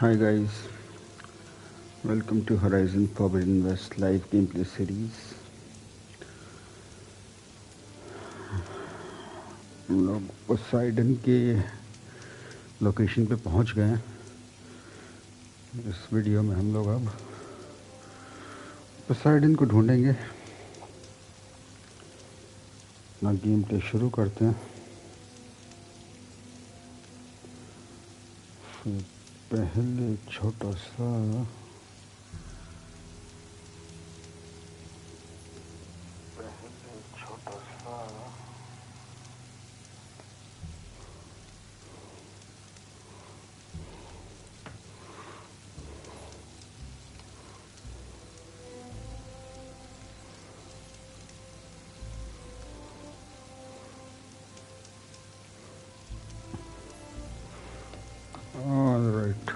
Hi guys, welcome to Horizon Forbidden West live gameplay series। हम लोग Poseidon के location पे पहुंच गए हैं। इस वीडियो में हम लोग अब पोसाइडन को ढूंढेंगे। अपना गेम प्ले शुरू करते हैं। फिर पहले छोटा सा ऑल राइट।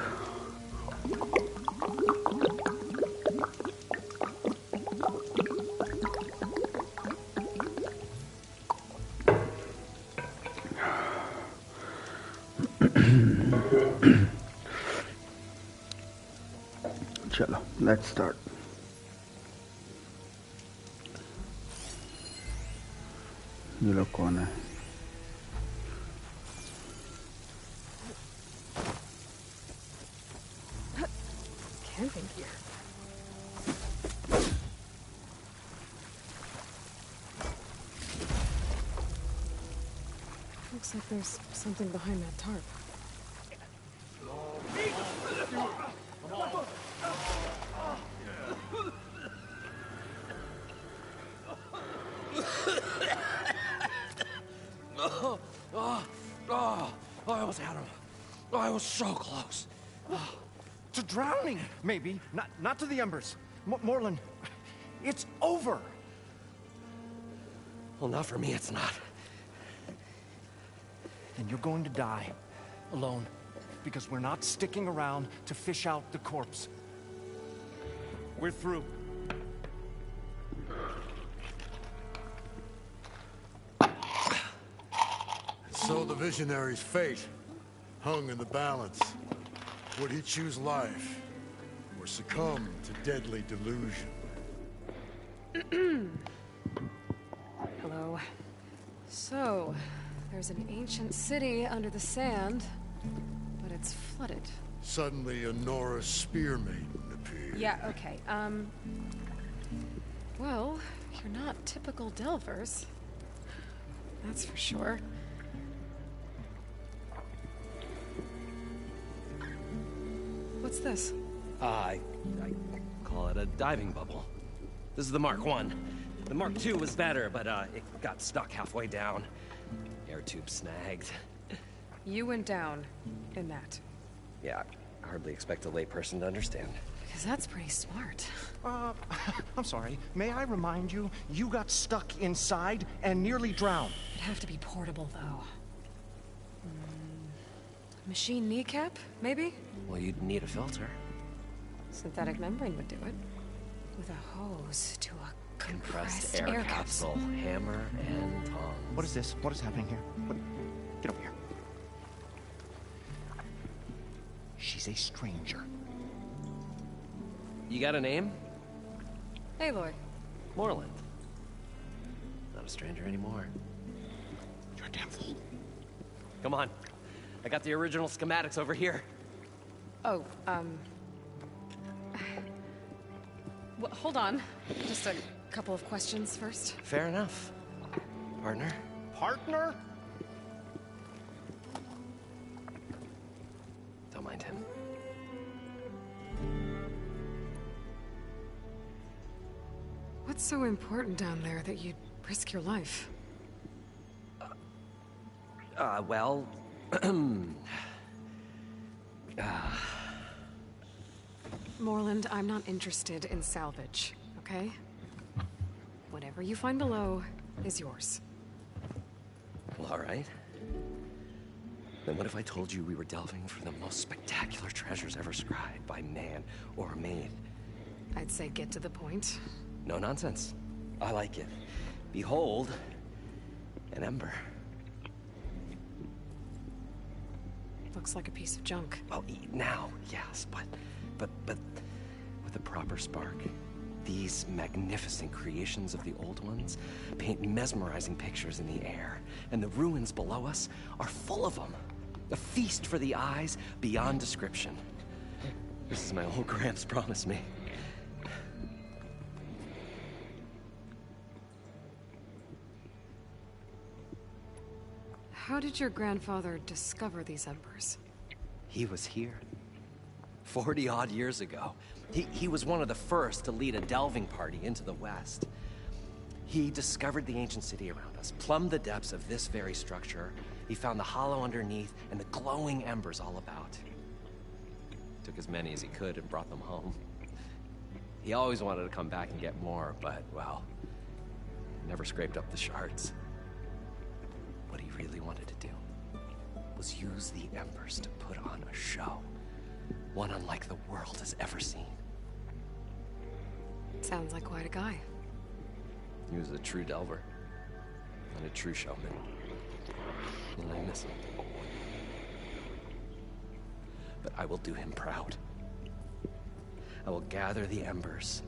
चलो लेट्स स्टार्ट। ये लोग कौन है? Camping gear. Looks like there's something behind that tarp. I almost had him. I was so close. To drowning, maybe. Not to the embers. Moreland, it's over. Well, not for me, it's not. And you're going to die. Alone. Because we're not sticking around to fish out the corpse. We're through. So the visionary's fate hung in the balance. Would he choose life or succumb to deadly delusion? Hello. So, there's an ancient city under the sand, but it's flooded. Suddenly a Norse spear maiden appeared. Yeah, okay. Well, you're not typical Delvers. That's for sure. What's this? I call it a diving bubble. This is the Mark 1. The Mark 2 was better, but it got stuck halfway down. Air tube snagged. You went down in that. Yeah, I hardly expect a layperson to understand. Because that's pretty smart. I'm sorry. May I remind you, you got stuck inside and nearly drowned. It'd have to be portable, though. Machine kneecap, maybe? Well, you'd need a filter. Synthetic membrane would do it. With a hose to a compressed Air air capsule, hammer, and tongs. What is this? What is happening here? Get over here. She's a stranger. You got a name? Aloy. Moreland. Not a stranger anymore. You're a damn fool. Come on. I got the original schematics over here. Oh, well, hold on. Just a couple of questions first. Fair enough. Partner? Partner? Don't mind him. What's so important down there that you'd risk your life? Well... Moreland, I'm not interested in salvage, okay? Whatever you find below is yours. Well, all right. Then what if I told you we were delving for the most spectacular treasures ever scribed by man or maid? I'd say get to the point. No nonsense. I like it. Behold, an ember. Looks like a piece of junk. Oh, now, yes, but with a proper spark. These magnificent creations of the old ones paint mesmerizing pictures in the air, and the ruins below us are full of them. A feast for the eyes beyond description. This is my old Gramps promised me. How did your grandfather discover these embers? He was here 40-odd years ago. He was one of the first to lead a delving party into the West. He discovered the ancient city around us, plumbed the depths of this very structure. He found the hollow underneath and the glowing embers all about. Took as many as he could and brought them home. He always wanted to come back and get more, but, well, never scraped up the shards. What he really wanted to do was use the embers to put on a show. One unlike the world has ever seen. Sounds like quite a guy. He was a true delver and a true showman. And I miss him. But I will do him proud. I will gather the embers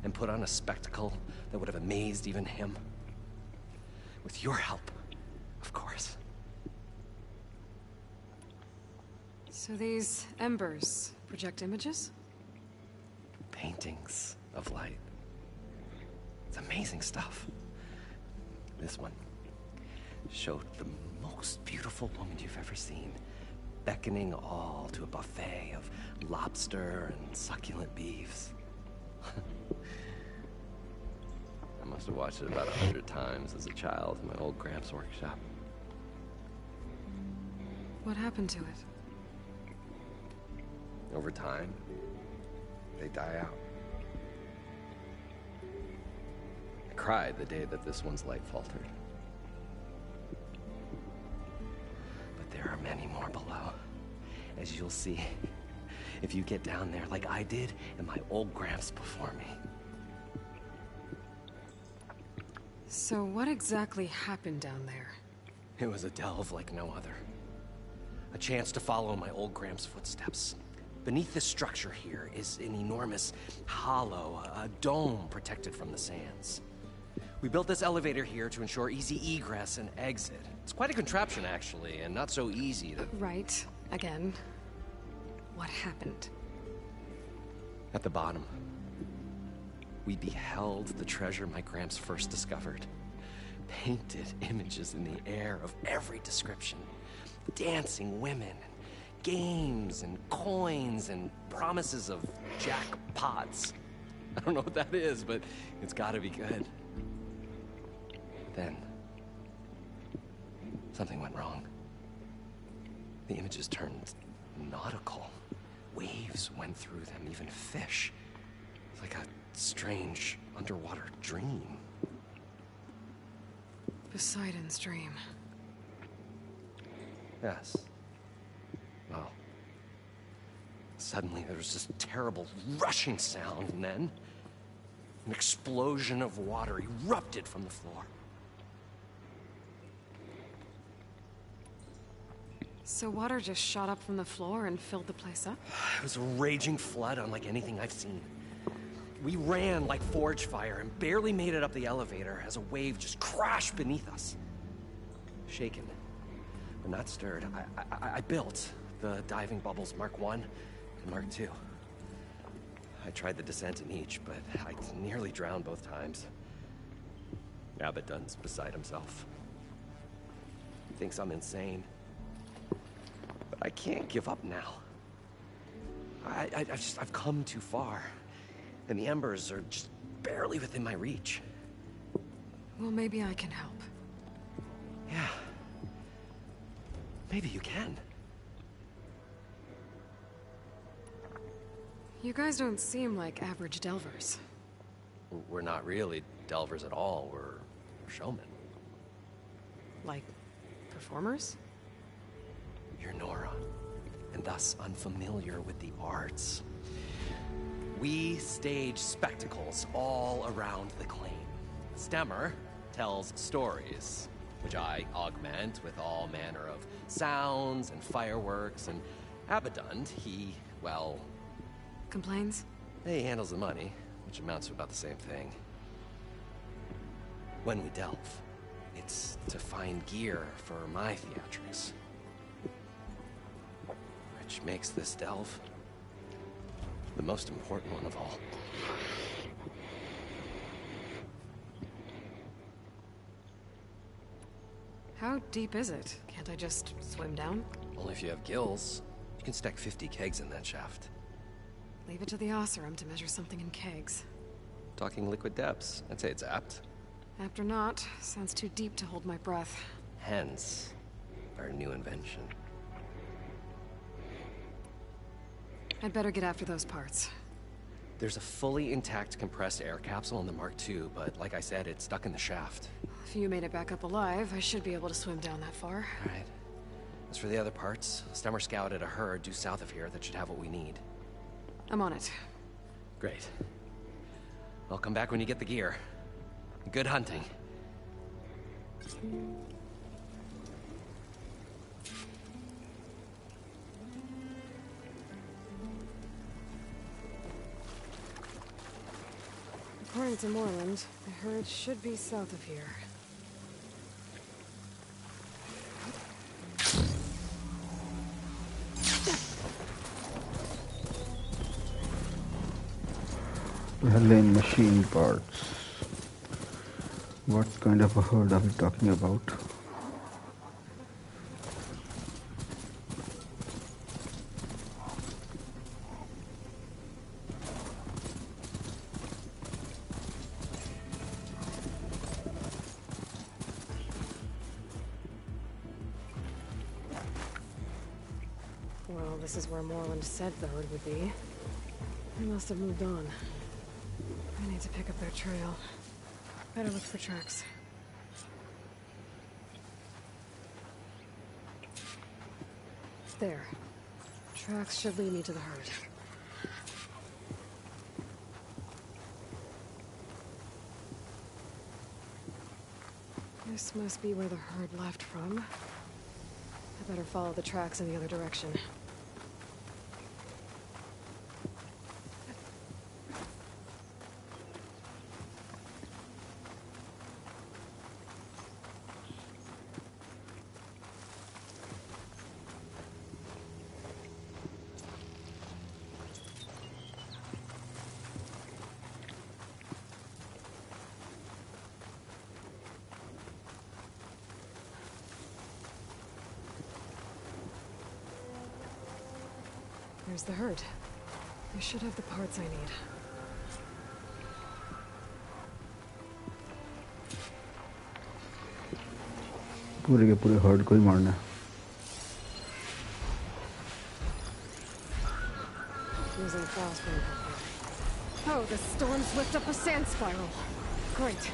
and put on a spectacle that would have amazed even him. With your help, of course. So these embers project images? Paintings of light. It's amazing stuff. This one showed the most beautiful woman you've ever seen, beckoning all to a buffet of lobster and succulent beefs. I must have watched it about 100 times as a child in my old Gramps workshop. What happened to it? Over time, they die out. I cried the day that this one's light faltered. But there are many more below, as you'll see if you get down there like I did and my old Gramps before me. So what exactly happened down there? It was a delve like no other. A chance to follow my old Gramps' footsteps. Beneath this structure here is an enormous hollow, a dome protected from the sands. We built this elevator here to ensure easy egress and exit. It's quite a contraption, actually, and not so easy to... Right. Again. What happened? At the bottom, we beheld the treasure my Gramps first discovered. Painted images in the air of every description. Dancing women, games and coins and promises of jackpots. I don't know what that is, but it's gotta be good. Then, something went wrong. The images turned nautical. Waves went through them, even fish. It's like a strange underwater dream. Poseidon's dream. Yes. Well, suddenly there was this terrible rushing sound, and then an explosion of water erupted from the floor. So water just shot up from the floor and filled the place up? It was a raging flood unlike anything I've seen. We ran like forge fire and barely made it up the elevator as a wave just crashed beneath us. Shaken, but not stirred, I built the diving bubbles Mark I and Mark II. I tried the descent in each, but I nearly drowned both times. Abbott Dunn's beside himself. He thinks I'm insane. But I can't give up now. I've come too far. And the embers are just barely within my reach. Well, maybe I can help. Yeah. Maybe you can. You guys don't seem like average delvers. We're not really delvers at all. We're showmen. Like, performers? You're Nora, and thus unfamiliar with the arts. We stage spectacles all around the claim. Stemmer tells stories, which I augment with all manner of Sounds and fireworks, and Abaddon, he, well... Complains? He handles the money, which amounts to about the same thing. When we delve, it's to find gear for my theatrics. Which makes this delve the most important one of all. How deep is it? Can't I just swim down? Only if you have gills. You can stack 50 kegs in that shaft. Leave it to the Osseram to measure something in kegs. Talking liquid depths, I'd say it's apt. Apt or not, sounds too deep to hold my breath. Hence, our new invention. I'd better get after those parts. There's a fully intact compressed air capsule in the Mark II, but like I said, it's stuck in the shaft. If you made it back up alive, I should be able to swim down that far. All right. As for the other parts, Stemmer scouted a herd due south of here that should have what we need. I'm on it. Great. I'll come back when you get the gear. Good hunting. According to Moreland, the herd should be south of here. Helen machine parts. What kind of a herd are we talking about? Well, this is where Moreland said the herd would be. They must have moved on. I need to pick up their trail. Better look for tracks. There. Tracks should lead me to the herd. This must be where the herd left from. I better follow the tracks in the other direction. There's the herd. I should have the parts I need. पूरे के पूरे heard को ही मारना है. Using crossbow. Oh, the storm's whipped up a sand spiral. Great.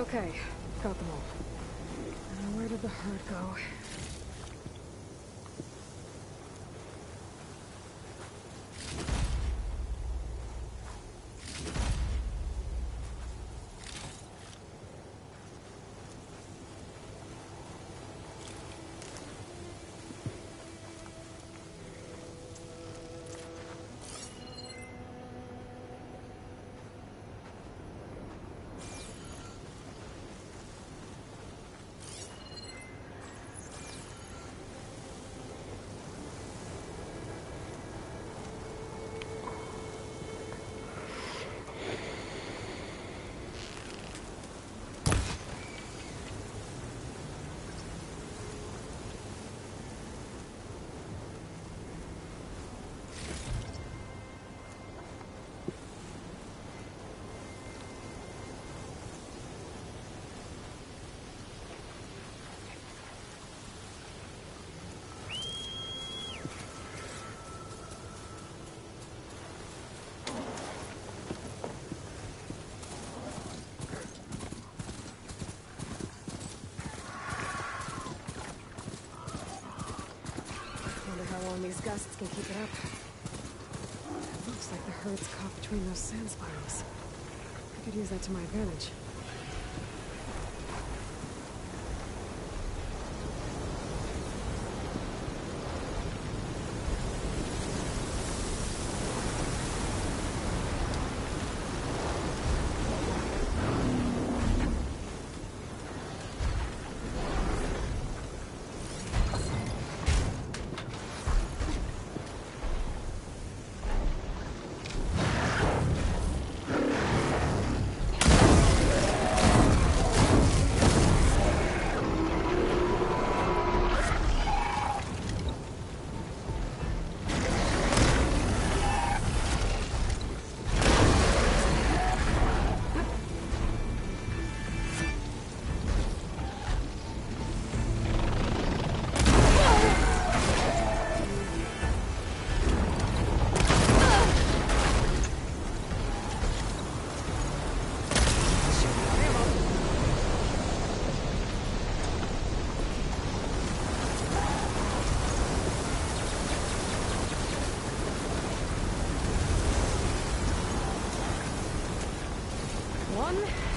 Okay, got them all. Now where did the herd go? These gusts can keep it up. It looks like the herd's caught between those sand spirals. I could use that to my advantage.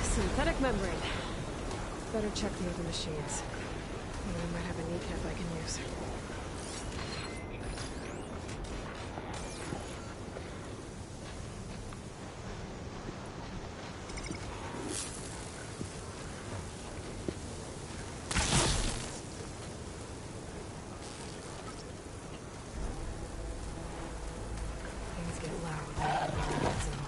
Synthetic membrane. Better check the other machines. I might have a kneecap I can use. Things get loud when everyone gets involved.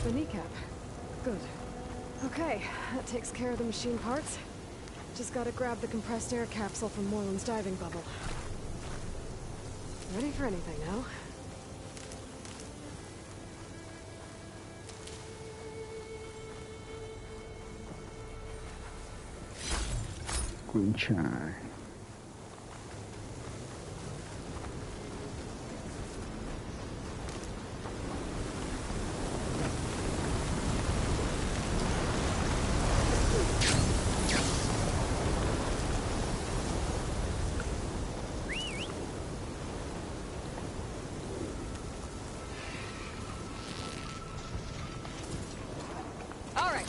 The kneecap. Good. Okay, that takes care of the machine parts. Just gotta grab the compressed air capsule from Moreland's diving bubble. Ready for anything now. Green chai. All right.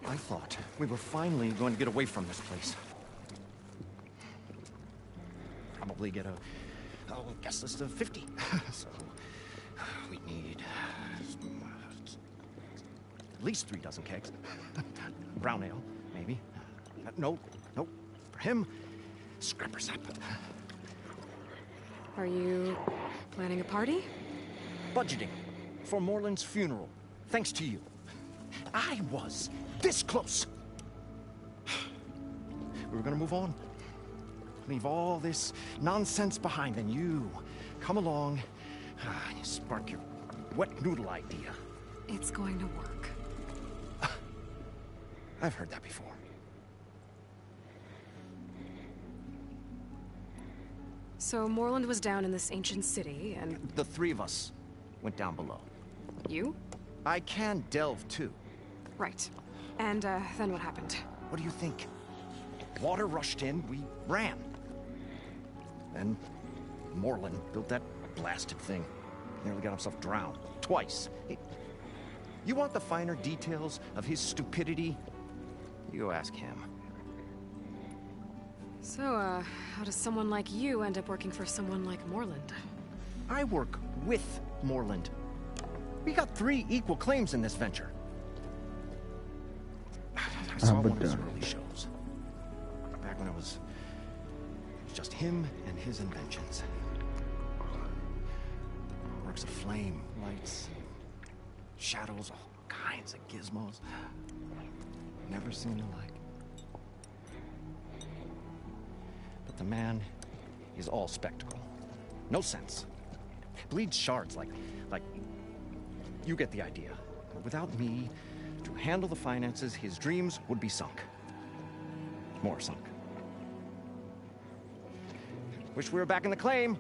I thought we were finally going to get away from this place. Probably get a guest list of 50. So we need at least 3 dozen kegs. Brown ale, maybe. No. For him, scrapper sap. Are you planning a party? Budgeting for Moreland's funeral, thanks to you. I was this close. We were gonna move on. Leave all this nonsense behind, and you come along and you spark your wet noodle idea. It's going to work. I've heard that before. So Moreland was down in this ancient city, and The 3 of us went down below. you? I can delve too. Right. And then what happened? What do you think? Water rushed in, we ran. Then Moreland built that blasted thing. Nearly got himself drowned. Twice. You want the finer details of his stupidity? You go ask him. So, how does someone like you end up working for someone like Moreland? I work with Moreland. We got 3 equal claims in this venture. I saw one of his early shows. Back when it was just him and his inventions. Works of flame, lights, shadows, all kinds of gizmos. Never seen the like. But the man is all spectacle. No sense. Bleeds shards like you get the idea. Without me to handle the finances, his dreams would be sunk. More sunk. Wish we were back in the claim.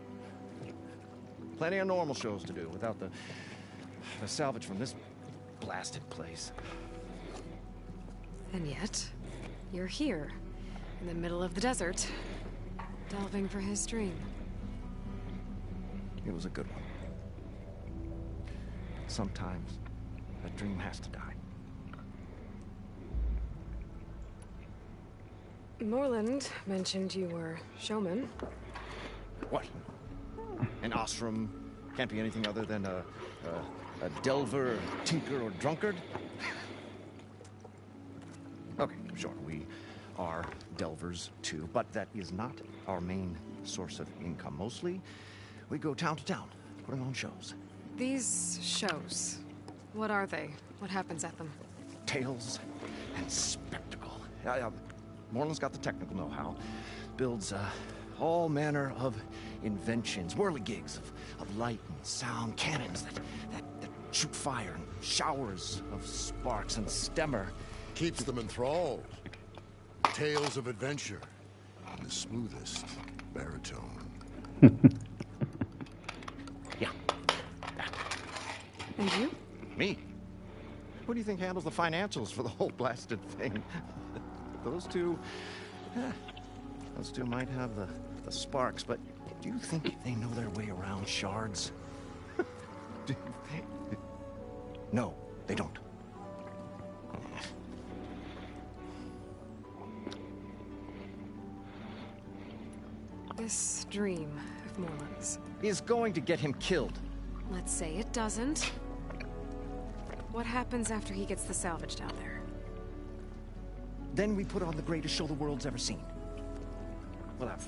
Plenty of normal shows to do without the salvage from this blasted place. And yet, you're here, in the middle of the desert, delving for his dream. It was a good one. But sometimes, that dream has to die. Moreland mentioned you were showman. What? An ostrom can't be anything other than a delver, tinker, or drunkard? Okay, sure, we are delvers too, but that is not our main source of income. Mostly, we go town to town, putting on shows. These shows, what are they? What happens at them? Tales and spectacle. Moreland's got the technical know-how. Builds all manner of inventions, whirligigs of light and sound, cannons that shoot fire, and showers of sparks, and Stemmer Keeps them enthralled. Tales of adventure in the smoothest baritone. Yeah. And you? Me? Who do you think handles the financials for the whole blasted thing? Those two might have the sparks, but do you think they know their way around shards? No, they don't. This dream of Moreland's. Is going to get him killed. Let's say it doesn't. What happens after he gets the salvage down there? Then we put on the greatest show the world's ever seen. We'll have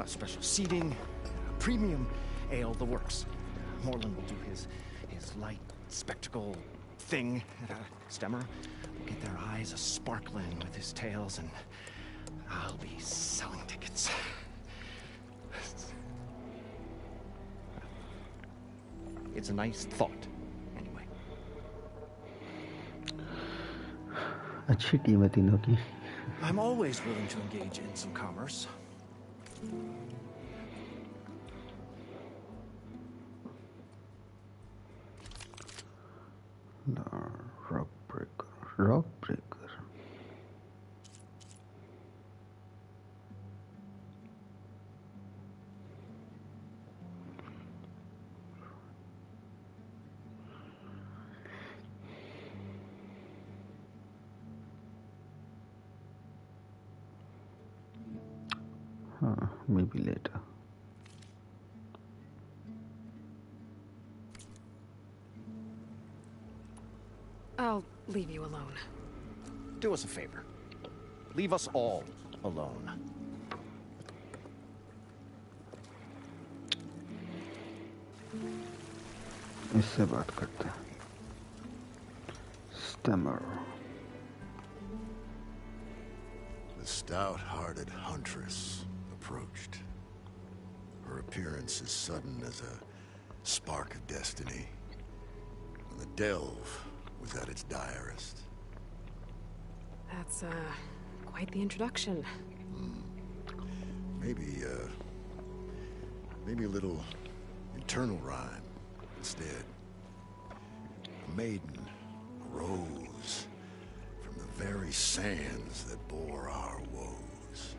special seating, premium ale, the works. Moreland will do his light spectacle thing. Stemmer will get their eyes a-sparkling with his tales, and I'll be selling tickets. It's a nice thought, anyway. अच्छी team है तीनों की. I'm always willing to engage in some commerce. Rock breaker. Maybe later. I'll leave you alone. Do us a favor. Leave us all alone. इससे बात करते हैं. Stemmer. The stout-hearted huntress approached. Her appearance as sudden as a spark of destiny. When the delve was at its direst. That's, quite the introduction. Maybe a little internal rhyme instead. A maiden arose from the very sands that bore our woes.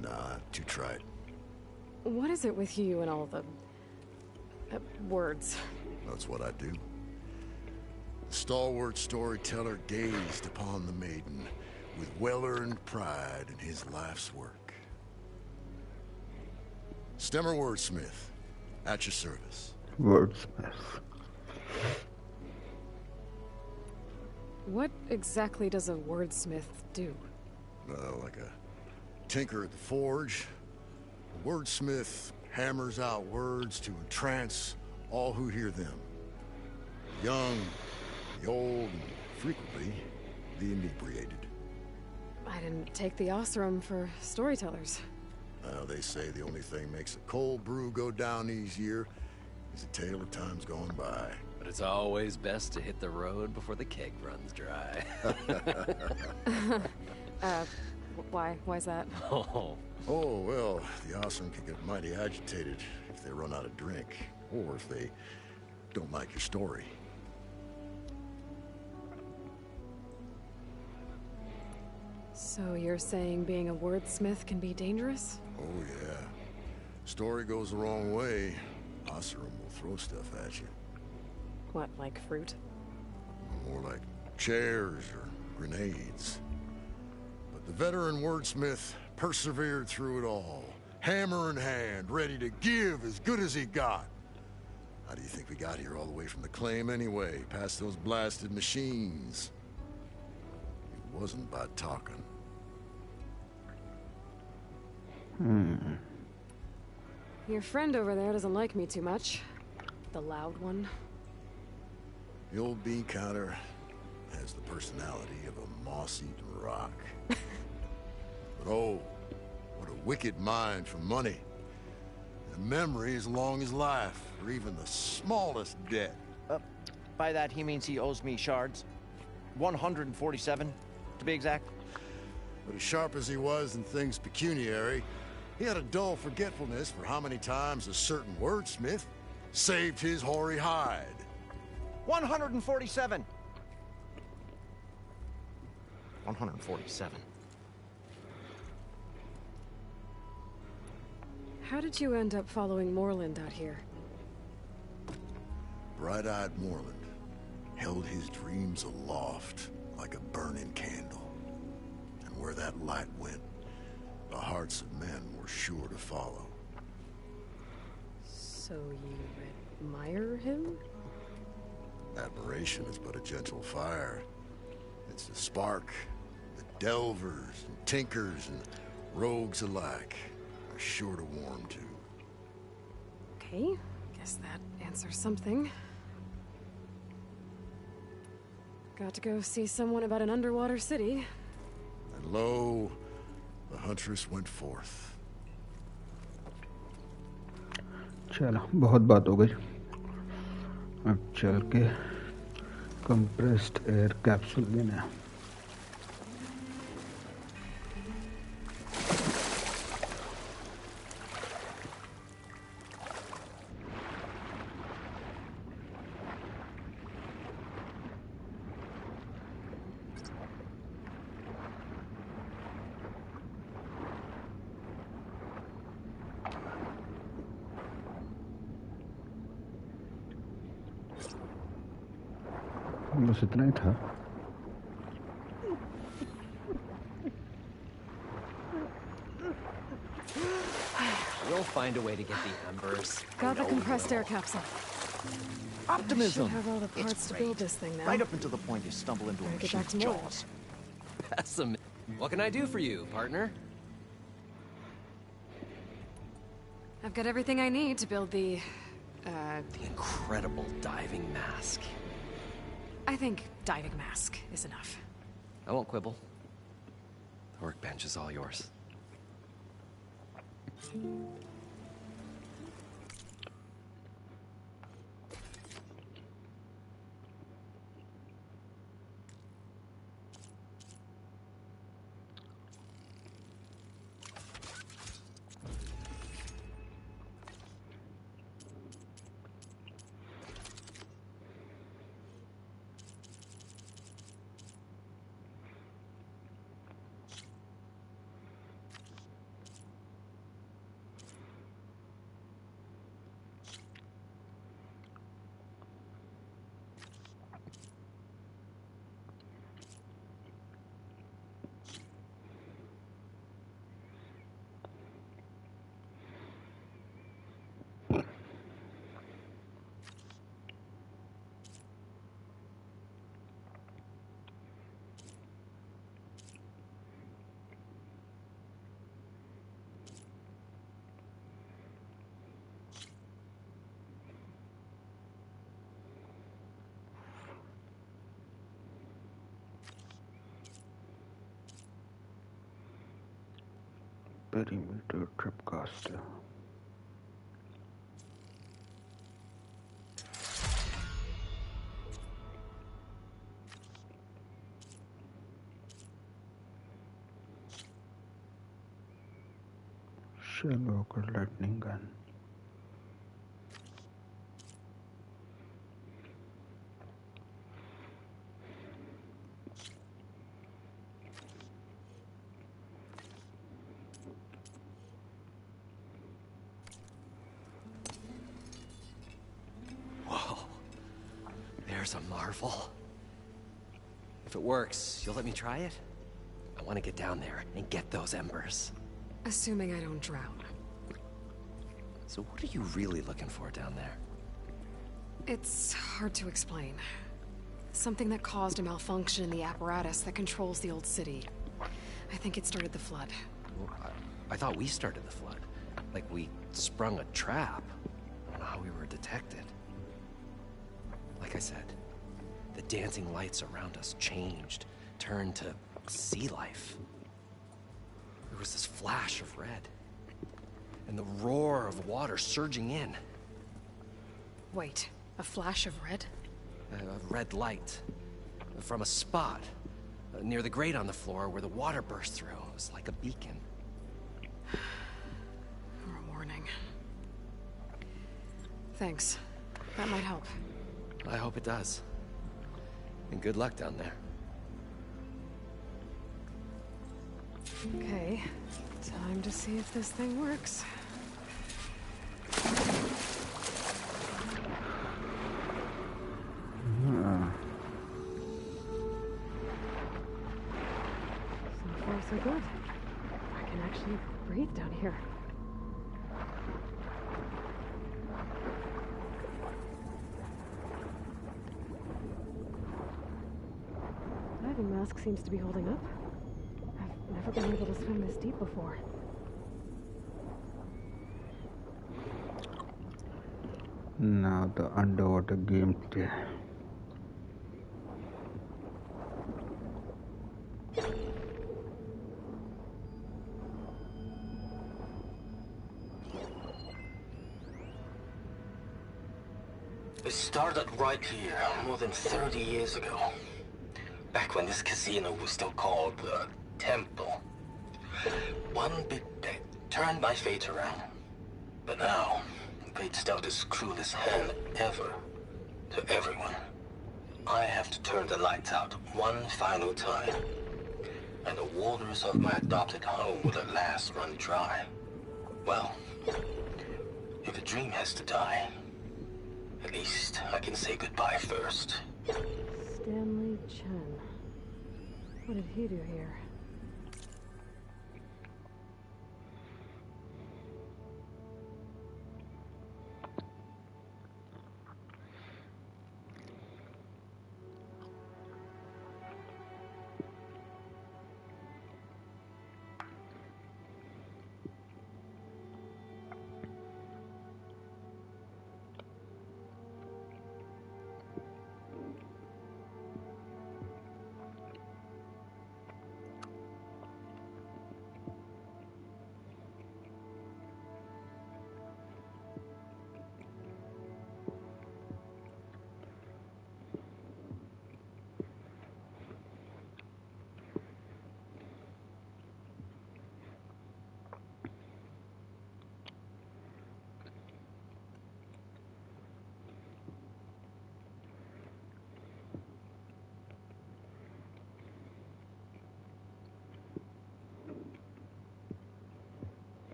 Nah, too trite. What is it with you and all the... words? That's what I do. The stalwart storyteller gazed upon the maiden with well-earned pride in his life's work. Stemmer Wordsmith, at your service. Wordsmith. What exactly does a wordsmith do? Like a tinker at the forge. A wordsmith hammers out words to entrance all who hear them. The young, the old, and frequently the inebriated. I didn't take the Osram for storytellers. They say the only thing makes a cold brew go down easier is a tale of times gone by. But it's always best to hit the road before the keg runs dry. Why's that? Oh. Oh, well, the Osram can get mighty agitated if they run out of drink, or if they don't like your story. So you're saying being a wordsmith can be dangerous? Oh, yeah. Story goes the wrong way, Osram will throw stuff at you. What, like fruit? More like chairs or grenades. But the veteran wordsmith persevered through it all, hammer in hand, ready to give as good as he got. How do you think we got here all the way from the claim anyway, past those blasted machines? It wasn't by talking. Your friend over there doesn't like me too much. The loud one. The old bean counter has the personality of a moss-eaten rock. But oh, what a wicked mind for money. And a memory as long as life, or even the smallest debt. By that, he means he owes me shards. 147, to be exact. But as sharp as he was in things pecuniary, he had a dull forgetfulness for how many times a certain wordsmith saved his hoary hide. 147. 147. How did you end up following Moreland out here? Bright-eyed Moreland held his dreams aloft like a burning candle. And where that light went, the hearts of men were sure to follow. So you admire him? Admiration is but a gentle fire. It's the spark that delvers and tinkers and rogues alike are sure to warm to. Okay, guess that answers something. Got to go see someone about an underwater city. And lo, the huntress went forth. चलो बहुत बात हो गई. अब चल के compressed air capsule लेना है. बस इतना ही था. We'll find a way to get the embers. Got the compressed air capsule. Optimism. Should have all the parts It's to great. build this thing now. Right up until the point you stumble into a Better get back machine's to Moreland. jaws. Pessimist. What can I do for you, partner? I've got everything I need to build the Incredible diving mask. I think diving mask is enough. I won't quibble. The workbench is all yours. Perimeter tripcaster. Shellwalker lightning gun. Whoa. There's a marvel. If it works, you'll let me try it? I want to get down there and get those embers. Assuming I don't drown. So what are you really looking for down there? It's hard to explain. Something that caused a malfunction in the apparatus that controls the old city. I think it started the flood. Well, I thought we started the flood. Like we sprung a trap. I don't know how we were detected. Like I said, The dancing lights around us changed, turned to sea life. There was this flash of red, and the roar of water surging in. Wait, a flash of red? A red light from a spot near the grate on the floor where the water burst through. It was like a beacon. Or a warning. Thanks. That might help. I hope it does. And good luck down there. Okay, time to see if this thing works. So far, so good. I can actually breathe down here. Diving mask seems to be holding up. I've never been able to swim this deep before. Now the underwater gameplay. It started right here, more than 30 years ago. Back when this casino was still called the Temple. One big bet turned my fate around. But now, fate's dealt its cruelest hand ever to everyone. I have to turn the lights out one final time. And the waters of my adopted home will at last run dry. Well, if a dream has to die, at least I can say goodbye first. Stanley Chen. What did he do here?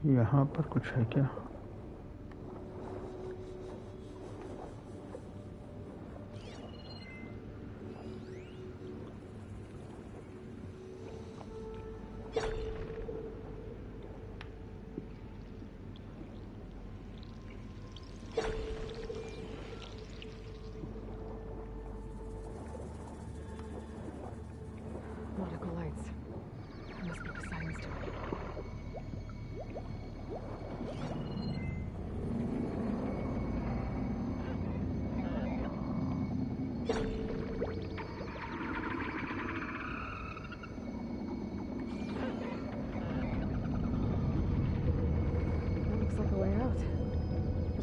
यहाँ पर कुछ है क्या?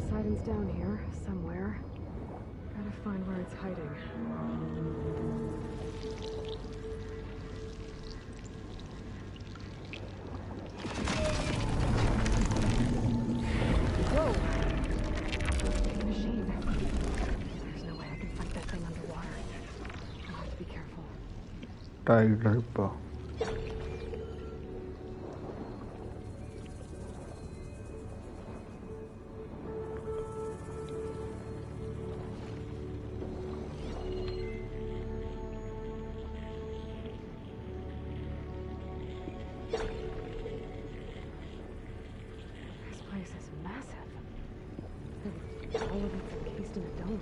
Poseidon's down here, somewhere. Gotta find where it's hiding. Whoa! Big machine. There's no way I can fight that thing underwater. I'll have to be careful. Tide Ripper. This place is massive. All of it's encased in a dome.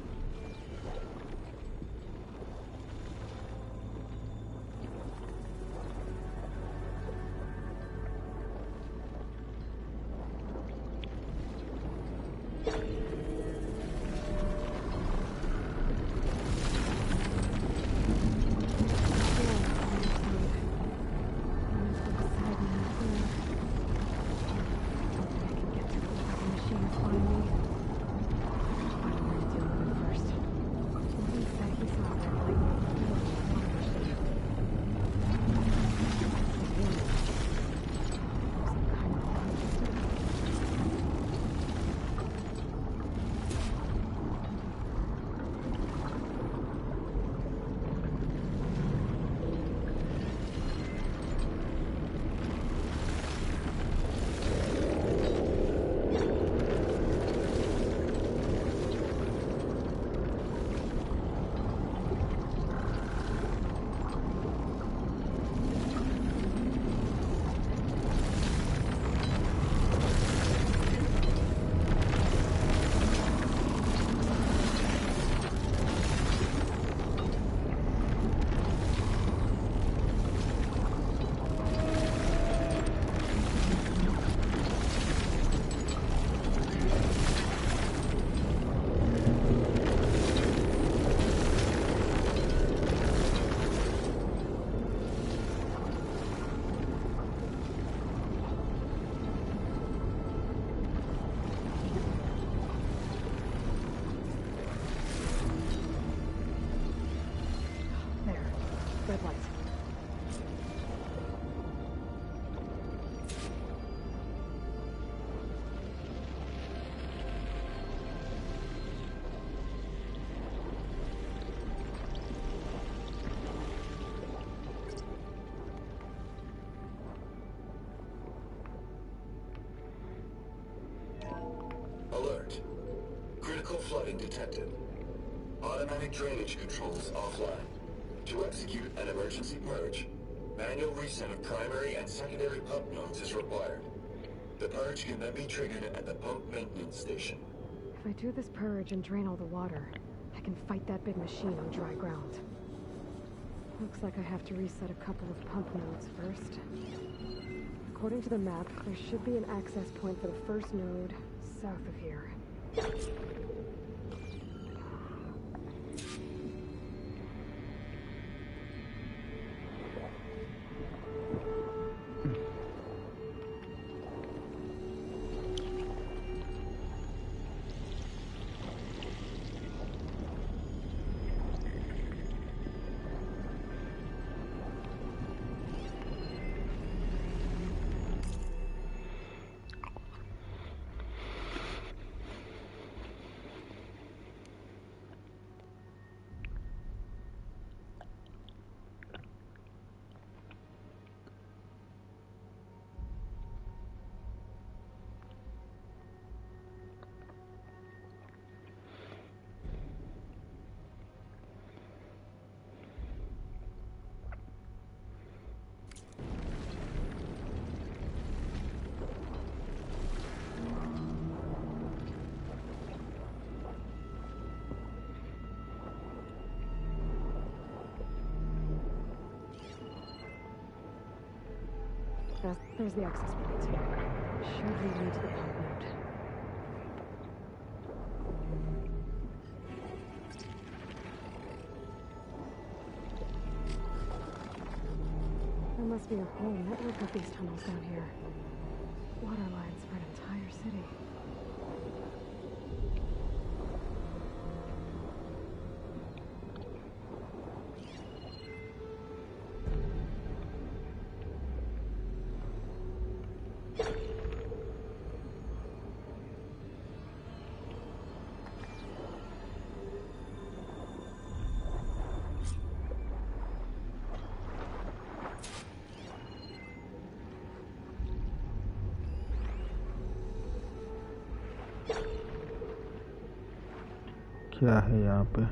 Red light. Alert. Critical flooding detected. Automatic drainage controls offline. To execute an emergency purge, manual reset of primary and secondary pump nodes is required. The purge can then be triggered at the pump maintenance station. If I do this purge and drain all the water, I can fight that big machine on dry ground. Looks like I have to reset a couple of pump nodes first. According to the map, there should be an access point for the first node south of here. There's the access point. Should lead me to the pump node. There must be a whole network of these tunnels down here. Water lines for an entire city. क्या है यहाँ पे?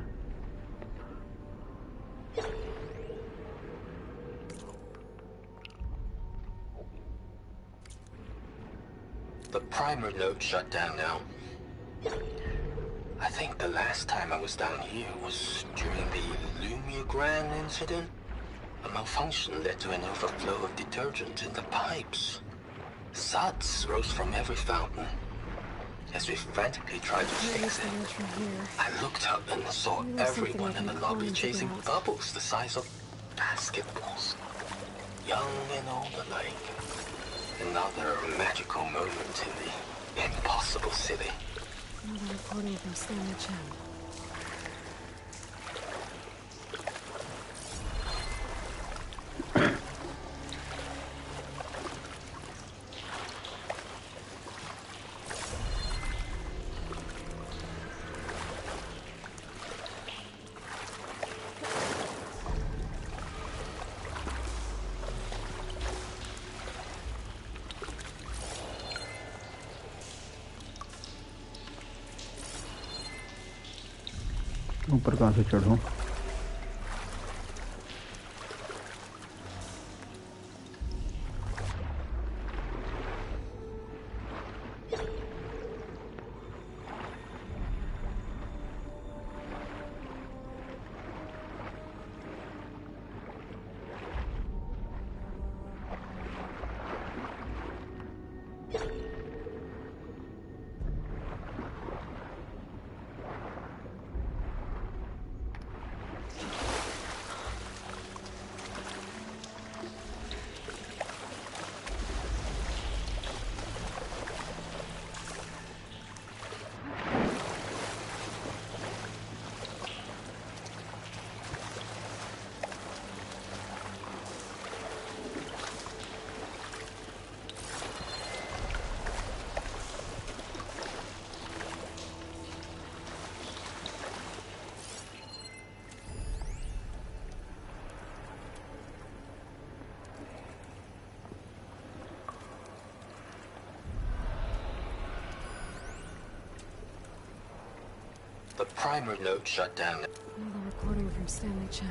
The primer node shut down now. I think the last time I was down here was during the Lumiogran incident. A malfunction led to an overflow of detergent in the pipes. Suds rose from every fountain. As we frantically tried to fix it, I looked up and saw everyone in the lobby chasing bubbles the size of basketballs. Young and old alike. Another magical moment in the impossible city. Another recording from Stanley Chen. ऊपर कहाँ से चढ़ूं? The primer node shut down. Another recording from Stanley Chen.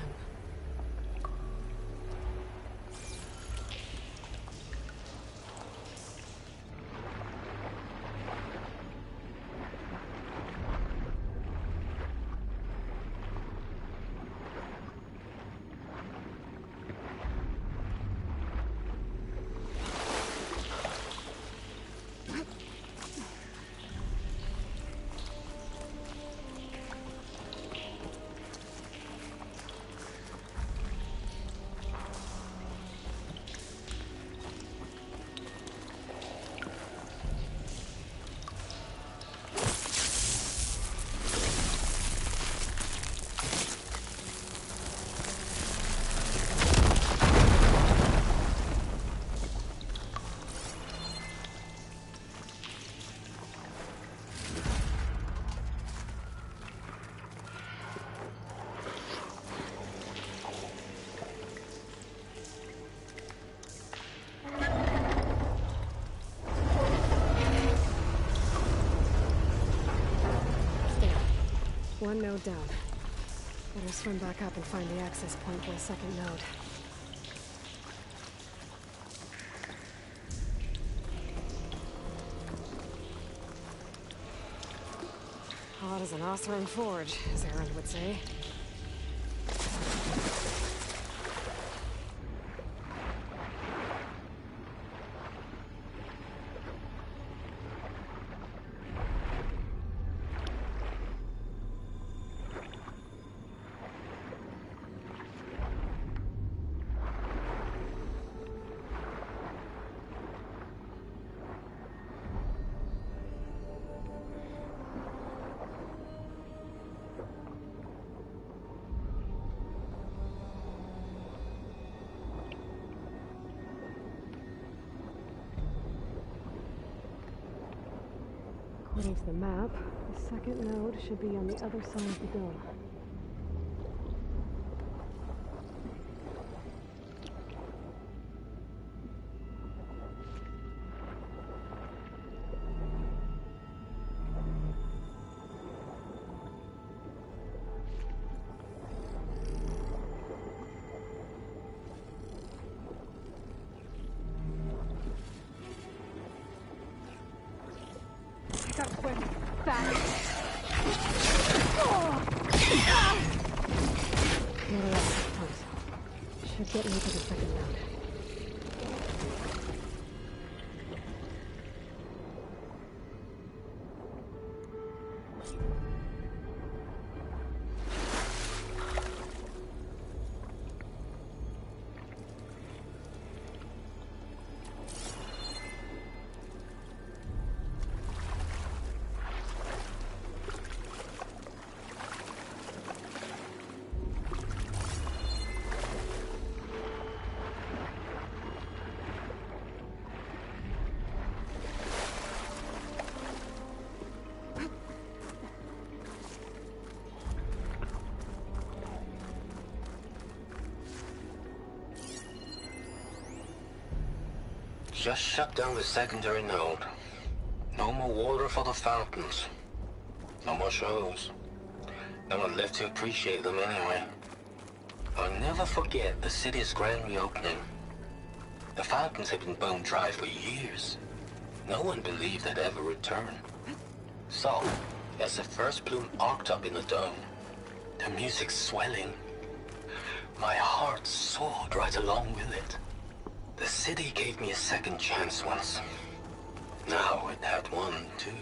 One node down. Better swim back up and find the access point for the second node. Hot as an Osram forge, as Aaron would say. According to the map, the second node should be on the other side of the dome. Got quick, fast. Not a lot of pumps. Should get me to the second round. Just shut down the secondary node. No more water for the fountains. No more shows. No one left to appreciate them anyway. I'll never forget the city's grand reopening. The fountains had been bone dry for years. No one believed they'd ever return. So, as the first bloom arced up in the dome, the music swelling, my heart soared right along with it. The city gave me a second chance once. Now it had one, too.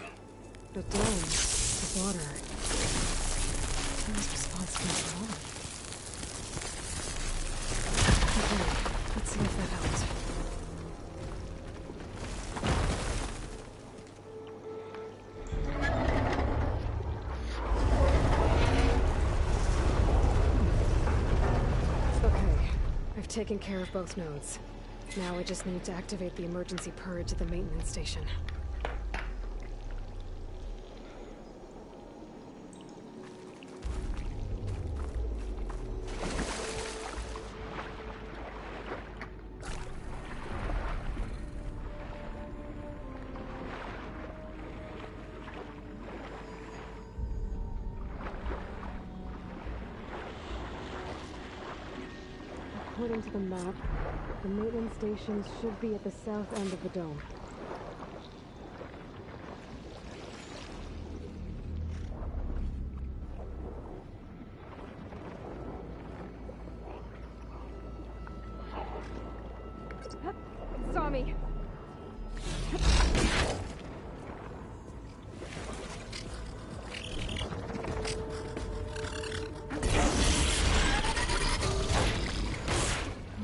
The dome, the water. Who's responsible for all of it? Okay, let's see if that helps. Okay, I've taken care of both nodes. Now I just need to activate the emergency purge at the maintenance station. According to the map, the maintenance stations should be at the south end of the dome. It saw me!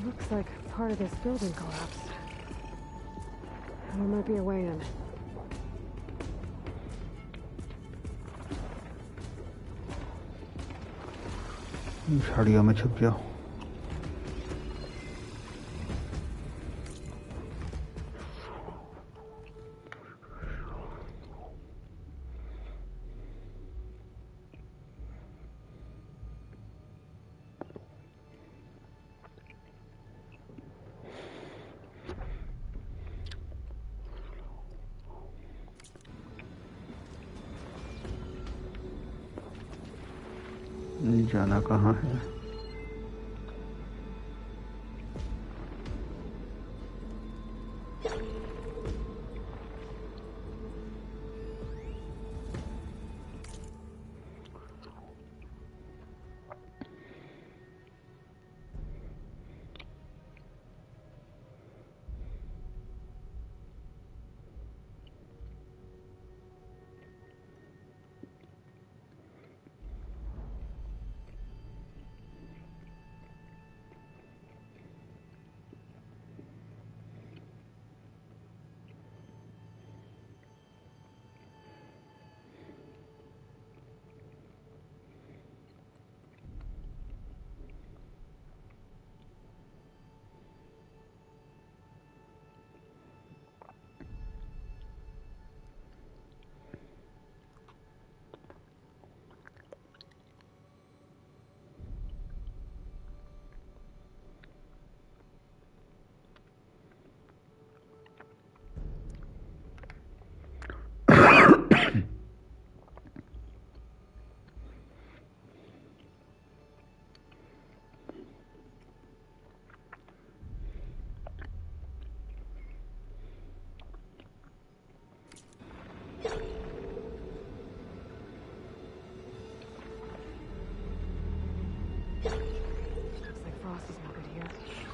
Looks like part of this building collapsed. There might be a way in. झाड़ियों में छुप जाओ. जाना कहाँ है?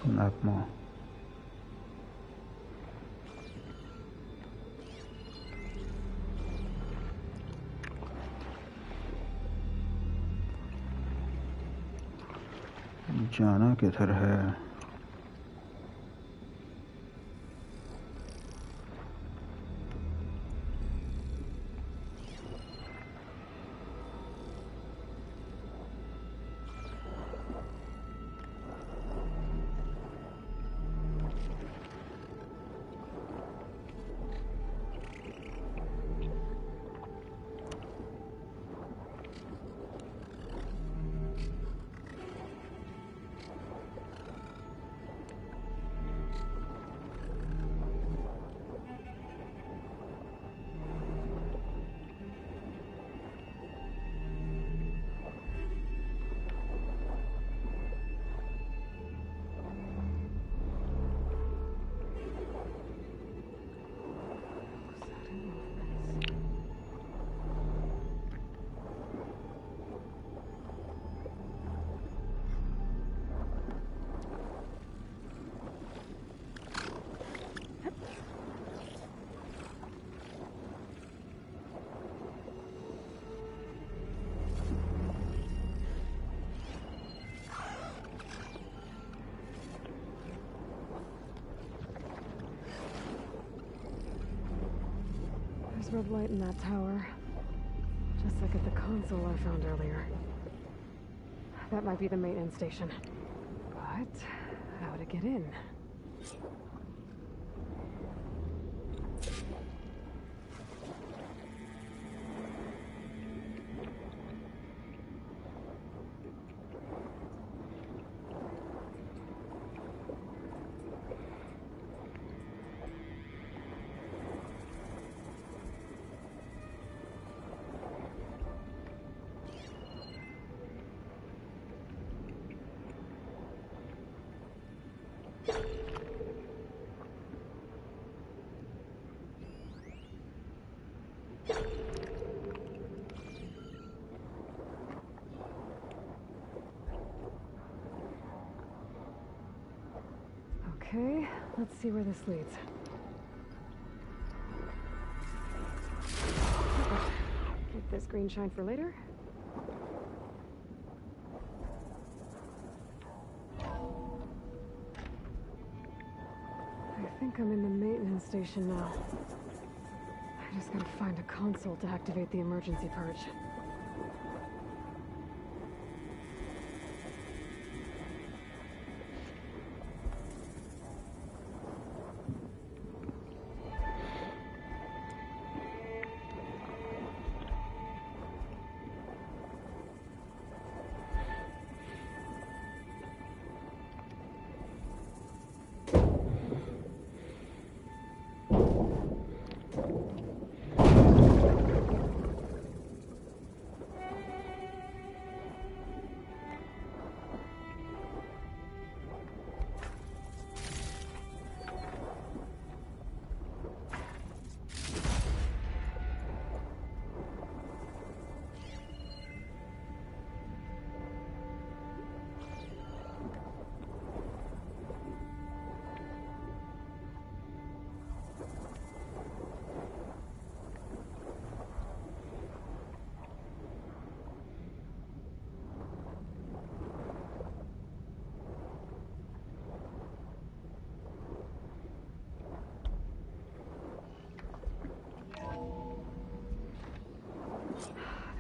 Napmo. जाना किधर है? Red light in that tower. Just like at the console I found earlier. That might be the maintenance station. But how to get in? Okay, let's see where this leads. Keep this green shine for later. I think I'm in the maintenance station now. I just gotta find a console to activate the emergency purge.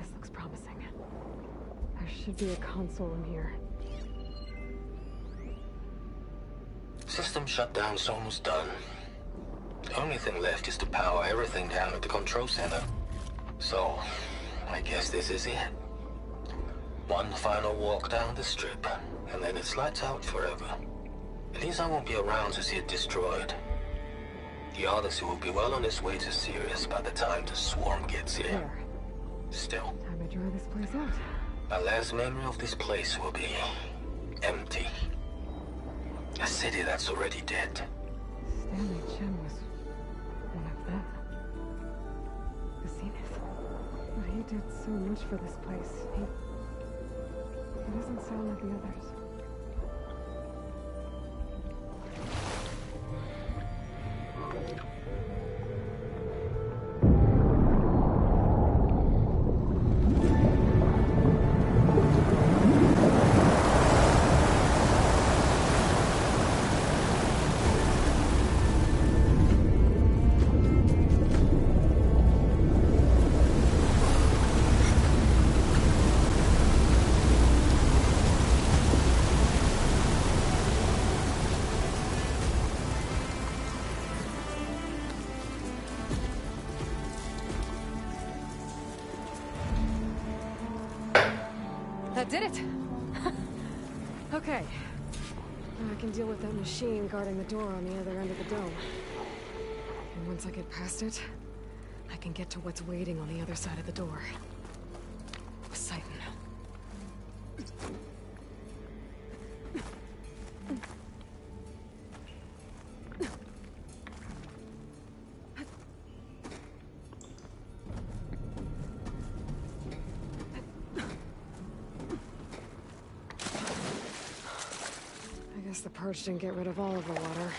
This looks promising. There should be a console in here. System shutdown's almost done. The only thing left is to power everything down at the control center. So, I guess this is it. One final walk down the strip, and then it's lights out forever. At least I won't be around to see it destroyed. The Odyssey will be well on its way to Sirius by the time the swarm gets here. There. Still, Time to dry this place out. my last memory of this place will be empty. A city that's already dead. Stanley Chen was one of them. The Zenith. But he did so much for this place. He doesn't sound like the others. That did it! Okay. Now I can deal with that machine guarding the door on the other end of the dome. And once I get past it, I can get to what's waiting on the other side of the door. Poseidon. I guess the purge didn't get rid of all of the water.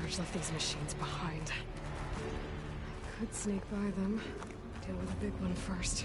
Purge left these machines behind. I could sneak by them. Deal with the big one first.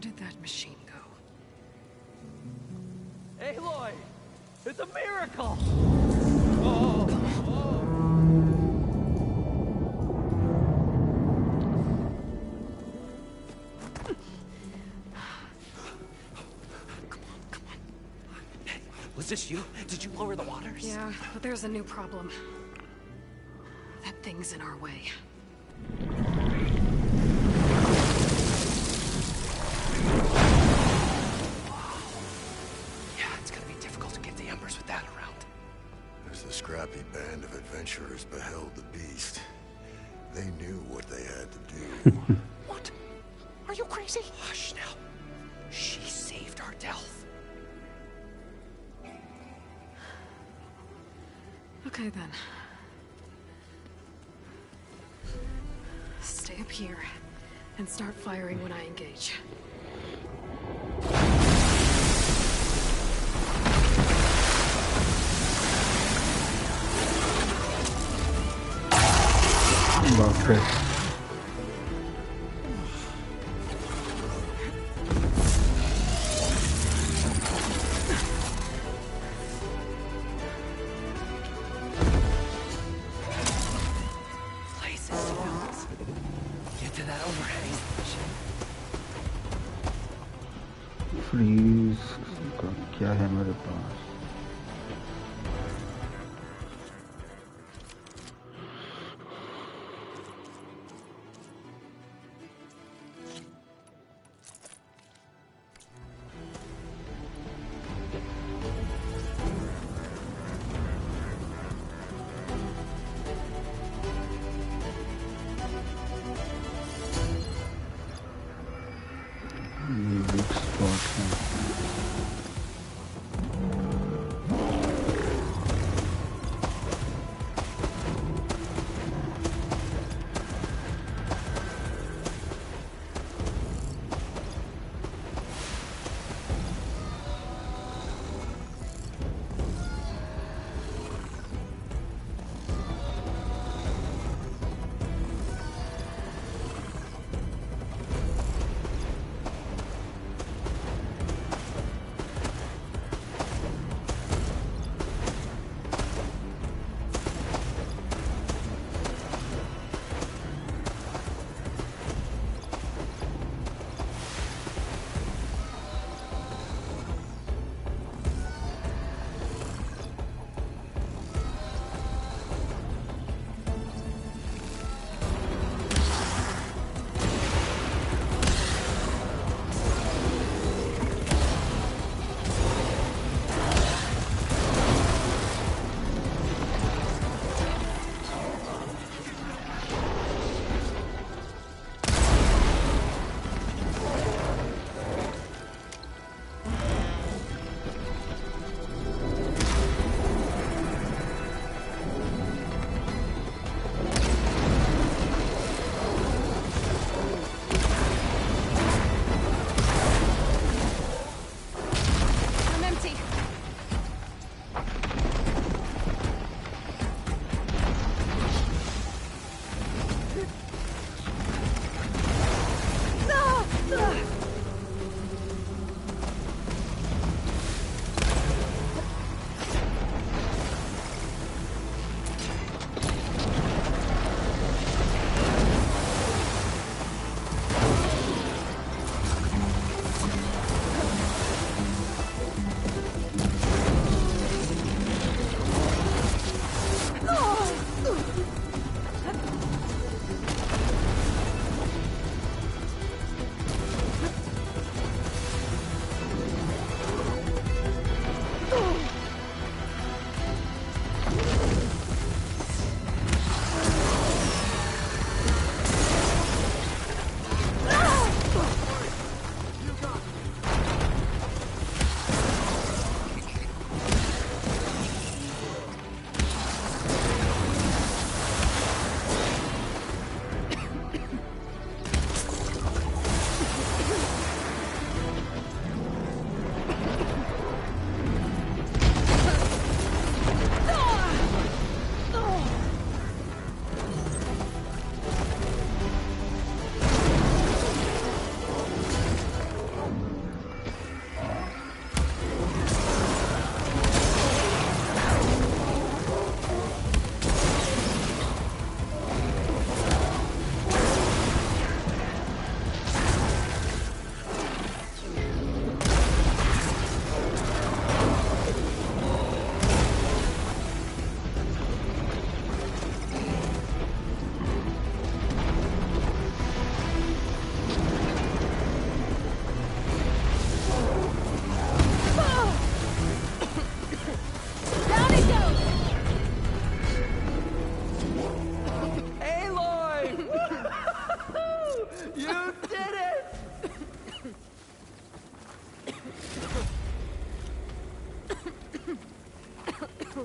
Where did that machine go? Aloy! It's a miracle! Was this you? Did you lower the waters? Yeah, but there's a new problem. That thing's in our way. Yeah, it's gonna be difficult to get the embers with that around. As the scrappy band of adventurers beheld the beast, they knew what they had to do. What? Are you crazy? Hush now. She saved our Delph. Okay then. Stay up here and start firing when I engage. बाप रे Places to build. Get to that overhang. Freeze का क्या है मेरे पास ये weak spot है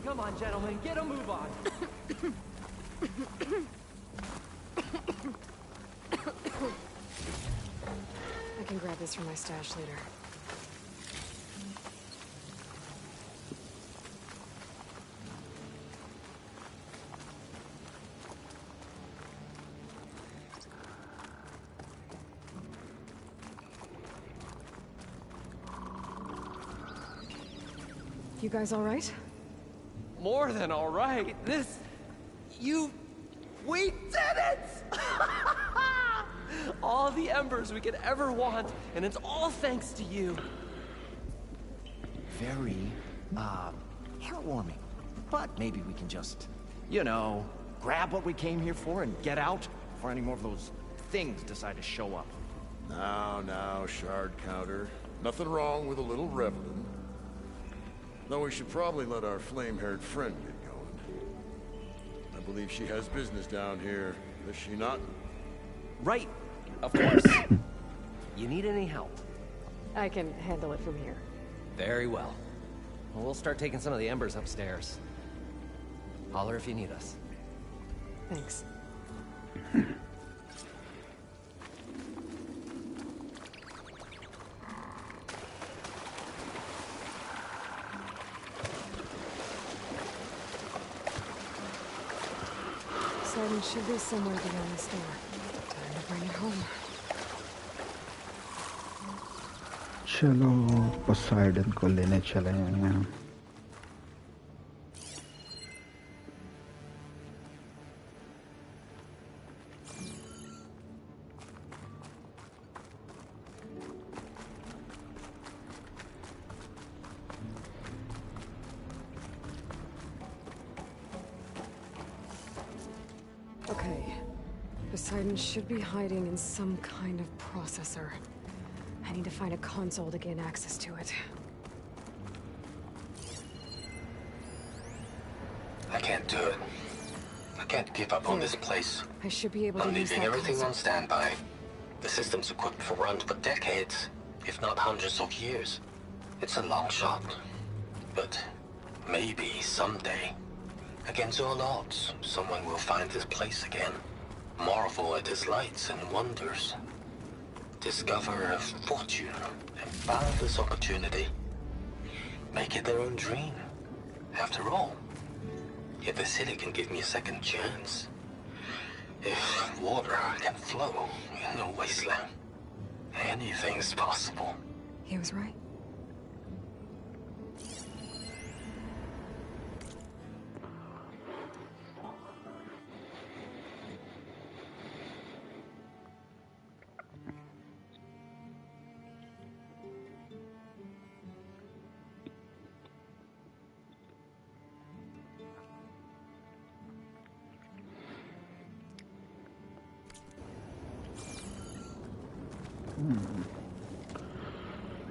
Come on, gentlemen, get a move on. I can grab this from my stash later. You guys all right? More than all right. We did it! All the embers we could ever want, and it's all thanks to you. Very, heartwarming. But maybe we can just, you know, grab what we came here for and get out before any more of those things decide to show up. Now, shard counter. Nothing wrong with a little reveling. Though we should probably let our flame-haired friend get going. I believe she has business down here, does she not? Right, of course. You need any help? I can handle it from here. Very well. We'll start taking some of the embers upstairs. Holler if you need us. Thanks. Poseidon should be somewhere beyond this door. Time to bring it home. चलो Poseidon को लेने चले हैं. Okay. Poseidon should be hiding in some kind of processor. I need to find a console to gain access to it. I can't do it. I can't give up on this place. I should be able to I'm use leaving that everything console. on standby. The system's equipped for runs for decades, if not hundreds of years. It's a long shot. But maybe someday, against all odds, someone will find this place again. Marvel at its lights and wonders. Discover a fortune and boundless opportunity. Make it their own dream. After all, if the city can give me a second chance, if water can flow in a wasteland, anything's possible. He was right.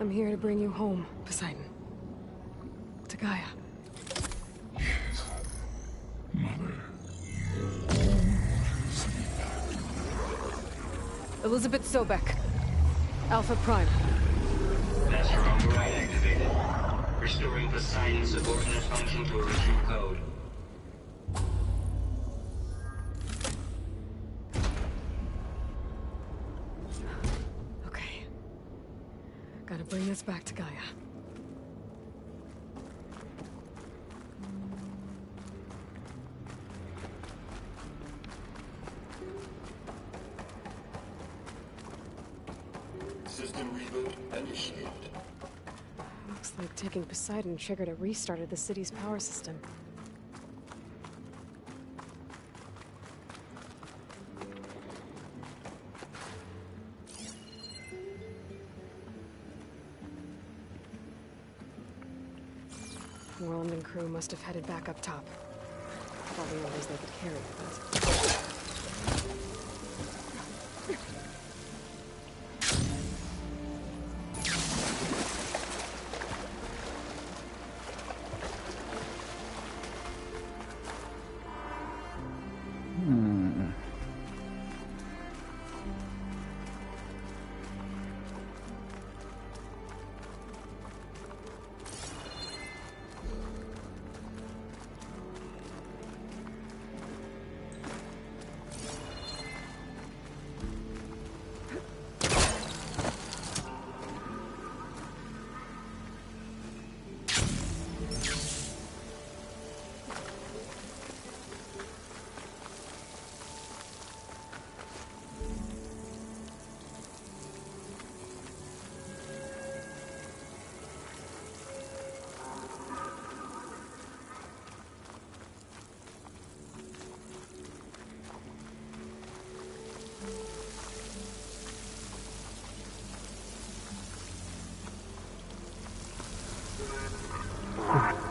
I'm here to bring you home, Poseidon. To Gaia. Elizabeth Sobek. Alpha Prime. Master override activated. Restoring Poseidon's subordinate function to original code. Okay. Gotta bring this back to Gaia. System reboot initiated. Looks like taking Poseidon triggered a restart of the city's power system. Moreland and crew must have headed back up top. Probably all those they could carry, but...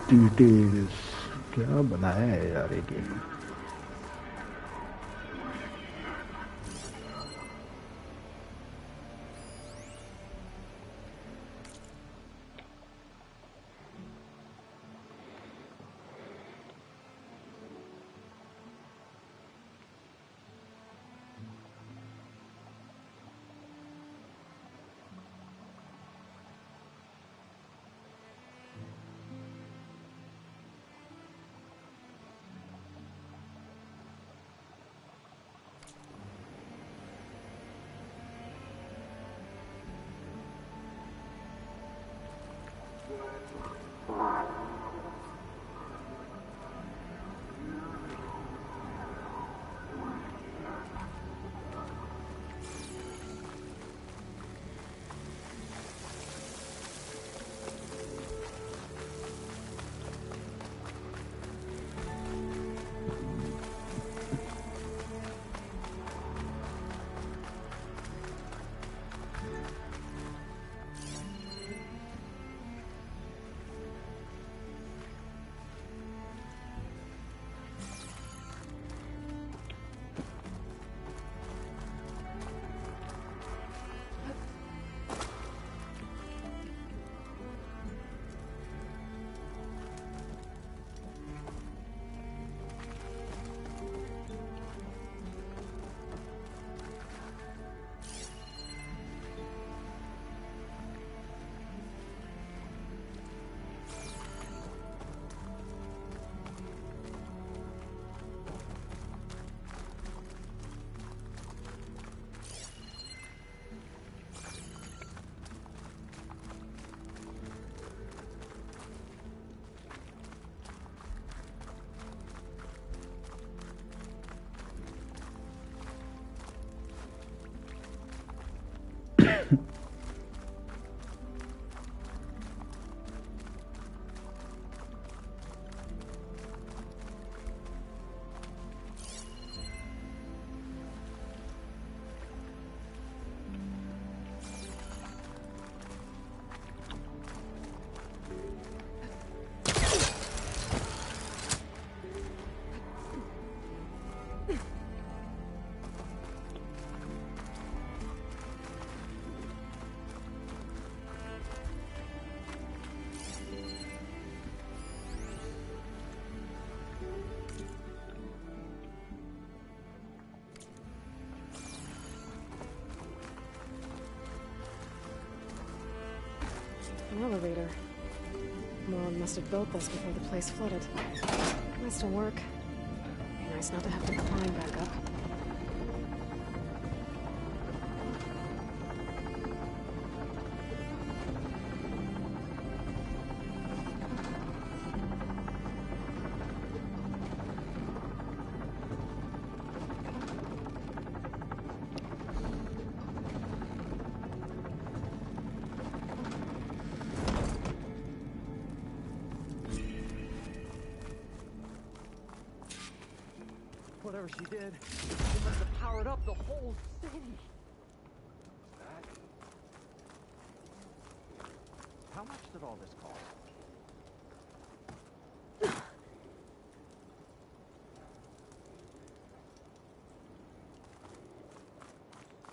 details क्या बनाया है यार ये game. An elevator. Moreland must have built this before the place flooded. Might still work. Be nice not to have to climb back up. Whatever she did, it must have powered up the whole city. How much did all this cost?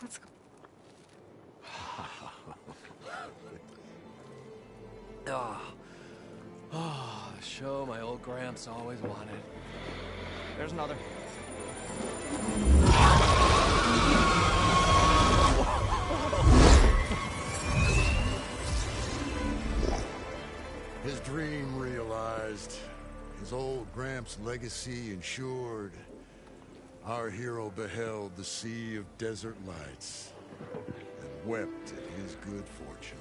Let's go. Oh, the show my old Gramps always wanted. There's another. His dream realized. His old Gramps' legacy ensured. Our hero beheld the sea of desert lights and wept at his good fortune.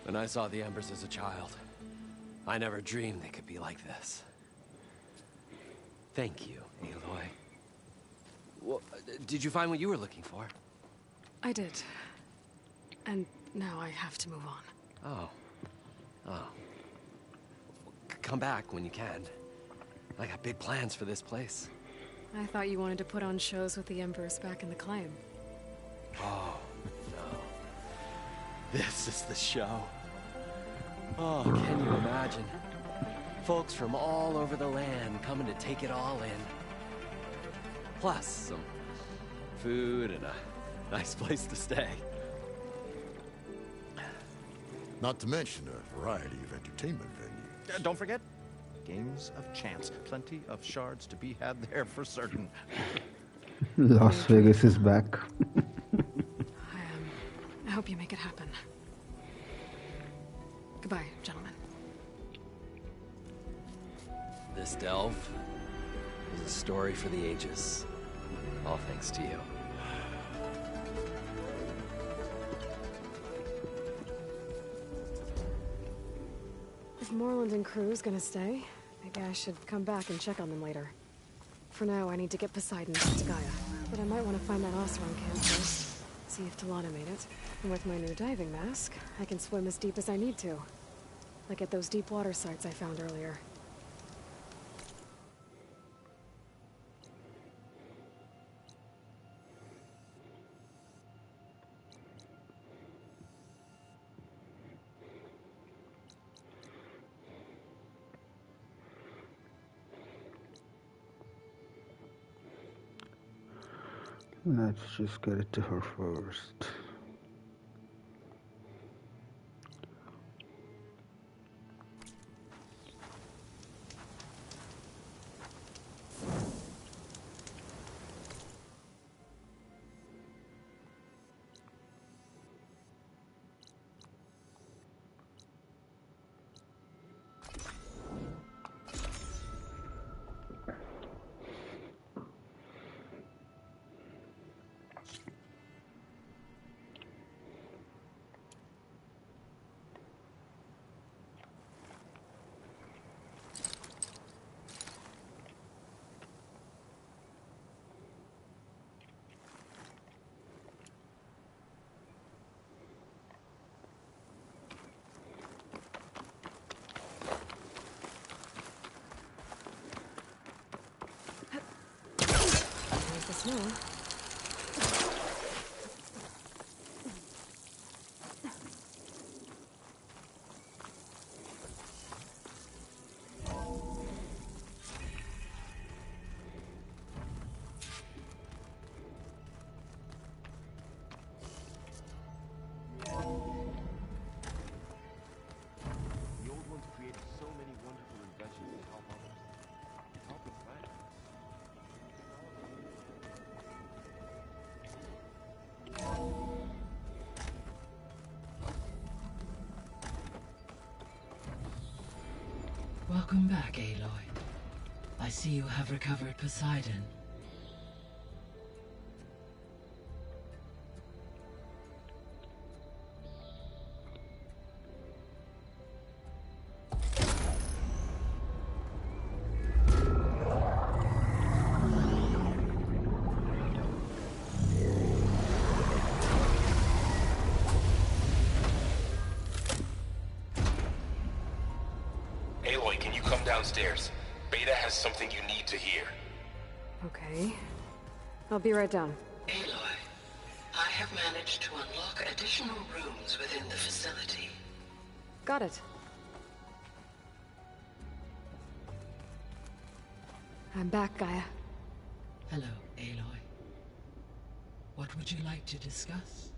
When I saw the embers as a child, I never dreamed they could be like this. Thank you, Aloy. Well, did you find what you were looking for? I did. And now I have to move on. Oh. Oh. Come back when you can. I got big plans for this place. I thought you wanted to put on shows with the Embers back in the claim. Oh, no. This is the show. Oh, can you imagine? Folks from all over the land coming to take it all in. Plus some food and a nice place to stay. Not to mention a variety of entertainment venues. Don't forget, games of chance. Plenty of shards to be had there for certain. Las Vegas is back. I hope you make it happen. Goodbye, gentlemen. This delve is a story for the ages. All thanks to you. If Moreland and crew's gonna stay, maybe I should come back and check on them later. For now, I need to get Poseidon to Gaia. But I might want to find that Oseron camp first. See if Delana made it. And with my new diving mask, I can swim as deep as I need to. Like at those deep water sites I found earlier. Let's just get it to her first. There's the snow. The old ones created so many wonderful inventions to help others. Help us, right? Welcome back, Aloy. I see you have recovered Poseidon. Aloy, can you come downstairs? Beta has something you need to hear. Okay. I'll be right down. Aloy, I have managed to unlock additional rooms within the facility. Got it. I'm back, Gaia. Hello, Aloy. What would you like to discuss?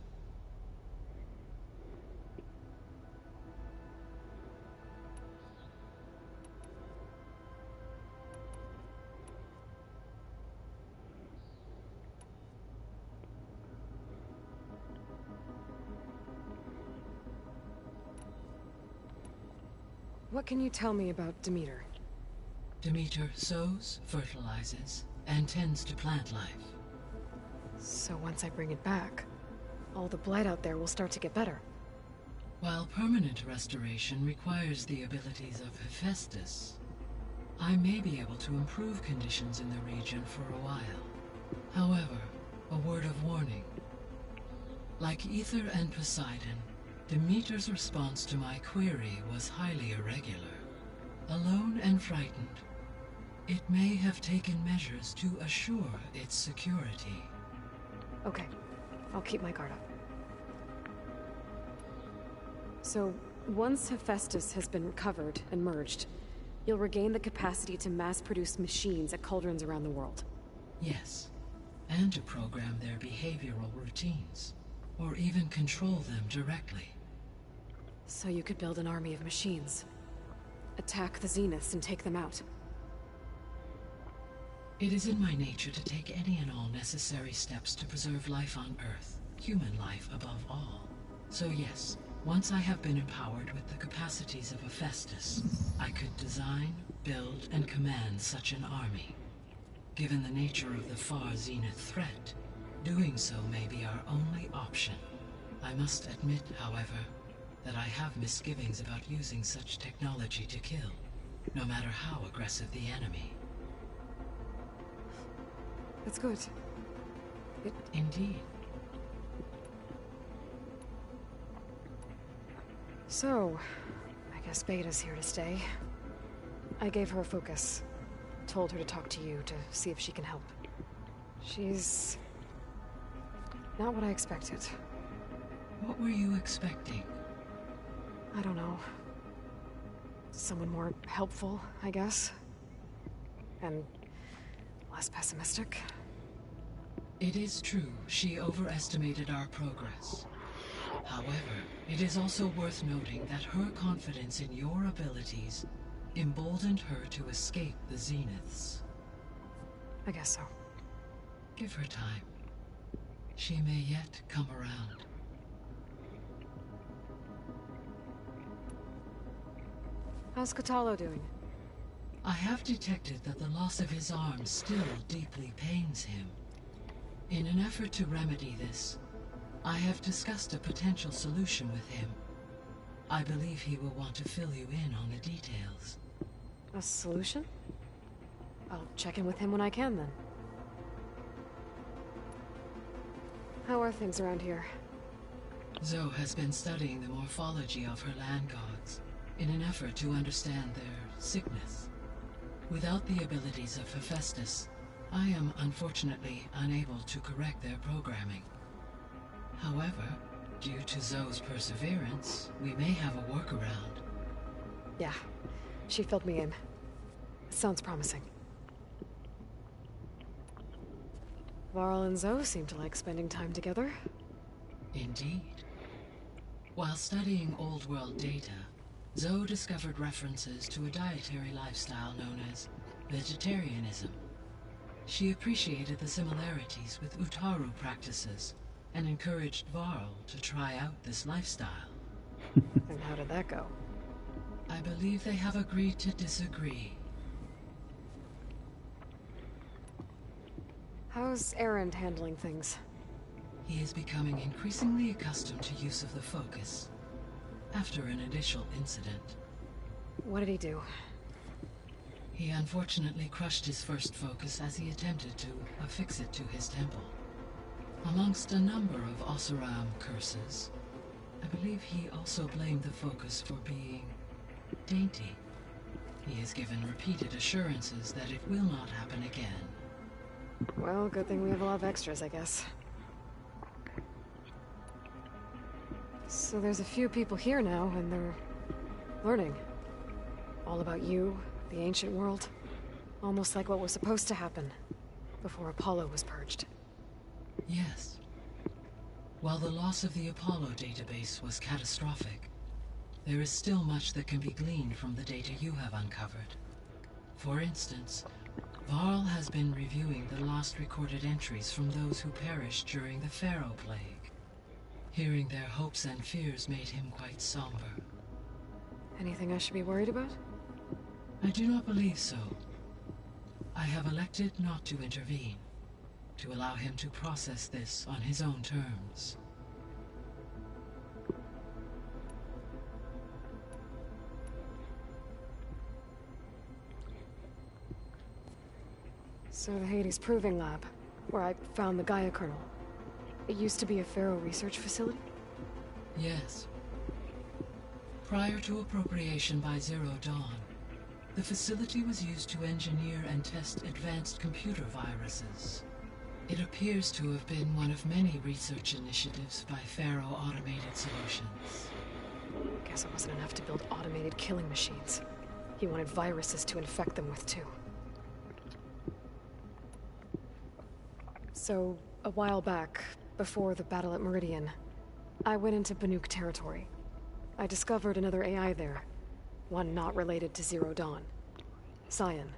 What can you tell me about Demeter? Demeter sows, fertilizes, and tends to plant life. So once I bring it back, all the blight out there will start to get better. While permanent restoration requires the abilities of Hephaestus, I may be able to improve conditions in the region for a while. However, a word of warning. Like Ether and Poseidon, Demeter's response to my query was highly irregular. Alone and frightened, it may have taken measures to assure its security. Okay, I'll keep my guard up. So, Once Hephaestus has been recovered and merged, you'll regain the capacity to mass-produce machines at cauldrons around the world. Yes, and to program their behavioral routines, or even control them directly. So you could build an army of machines. Attack the Zeniths and take them out. It is in my nature to take any and all necessary steps to preserve life on Earth, human life above all. So yes, once I have been empowered with the capacities of Hephaestus, I could design, build, and command such an army. Given the nature of the far Zenith threat, doing so may be our only option. I must admit, however, that I have misgivings about using such technology to kill, no matter how aggressive the enemy. That's good. Indeed. So, I guess Beta's here to stay. I gave her a focus. Told her to talk to you to see if she can help. She's not what I expected. What were you expecting? I don't know. Someone more helpful, I guess. And less pessimistic. It is true, she overestimated our progress. However, it is also worth noting that her confidence in your abilities emboldened her to escape the Zeniths. I guess so. Give her time. She may yet come around. How's Katalo doing? I have detected that the loss of his arm still deeply pains him. In an effort to remedy this, I have discussed a potential solution with him. I believe he will want to fill you in on the details. A solution? I'll check in with him when I can, then. How are things around here? Zoe has been studying the morphology of her land gods in an effort to understand their sickness. Without the abilities of Hephaestus, I am unfortunately unable to correct their programming. However, due to Zoe's perseverance, we may have a workaround. Yeah, she filled me in. Sounds promising. Varl and Zoe seem to like spending time together. Indeed. While studying Old World data, Zoe discovered references to a dietary lifestyle known as vegetarianism. She appreciated the similarities with Utaru practices and encouraged Varl to try out this lifestyle. And how did that go? I believe they have agreed to disagree. How's Erend handling things? He is becoming increasingly accustomed to use of the focus, after an initial incident. What did he do? He unfortunately crushed his first focus as he attempted to affix it to his temple. Amongst a number of Oseram curses, I believe he also blamed the focus for being dainty. He has given repeated assurances that it will not happen again. Well, good thing we have a lot of extras, I guess. So there's a few people here now, and they're learning. All about you, the ancient world. Almost like what was supposed to happen before Apollo was purged. Yes. While the loss of the Apollo database was catastrophic, there is still much that can be gleaned from the data you have uncovered. For instance, Varl has been reviewing the last recorded entries from those who perished during the Pharaoh Plague. Hearing their hopes and fears made him quite somber. Anything I should be worried about? I do not believe so. I have elected not to intervene, to allow him to process this on his own terms. So the Hades Proving Lab, where I found the Gaia kernel. It used to be a Pharaoh research facility? Yes. Prior to appropriation by Zero Dawn, the facility was used to engineer and test advanced computer viruses. It appears to have been one of many research initiatives by Pharaoh Automated Solutions. Guess guess it wasn't enough to build automated killing machines. He wanted viruses to infect them with, too. So, a while back, before the battle at Meridian, I went into Banuk territory. I discovered another AI there. One not related to Zero Dawn. Cyan.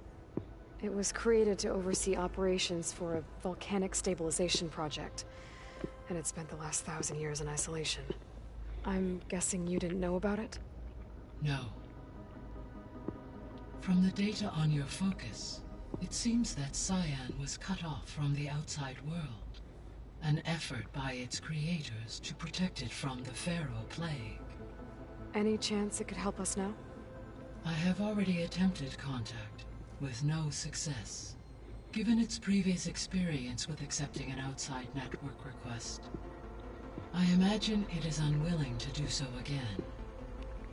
It was created to oversee operations for a volcanic stabilization project, and it spent the last 1,000 years in isolation. I'm guessing you didn't know about it? No. From the data on your focus, it seems that Cyan was cut off from the outside world. An effort by its creators to protect it from the Pharaoh Plague. Any chance it could help us now? I have already attempted contact, with no success. Given its previous experience with accepting an outside network request, I imagine it is unwilling to do so again.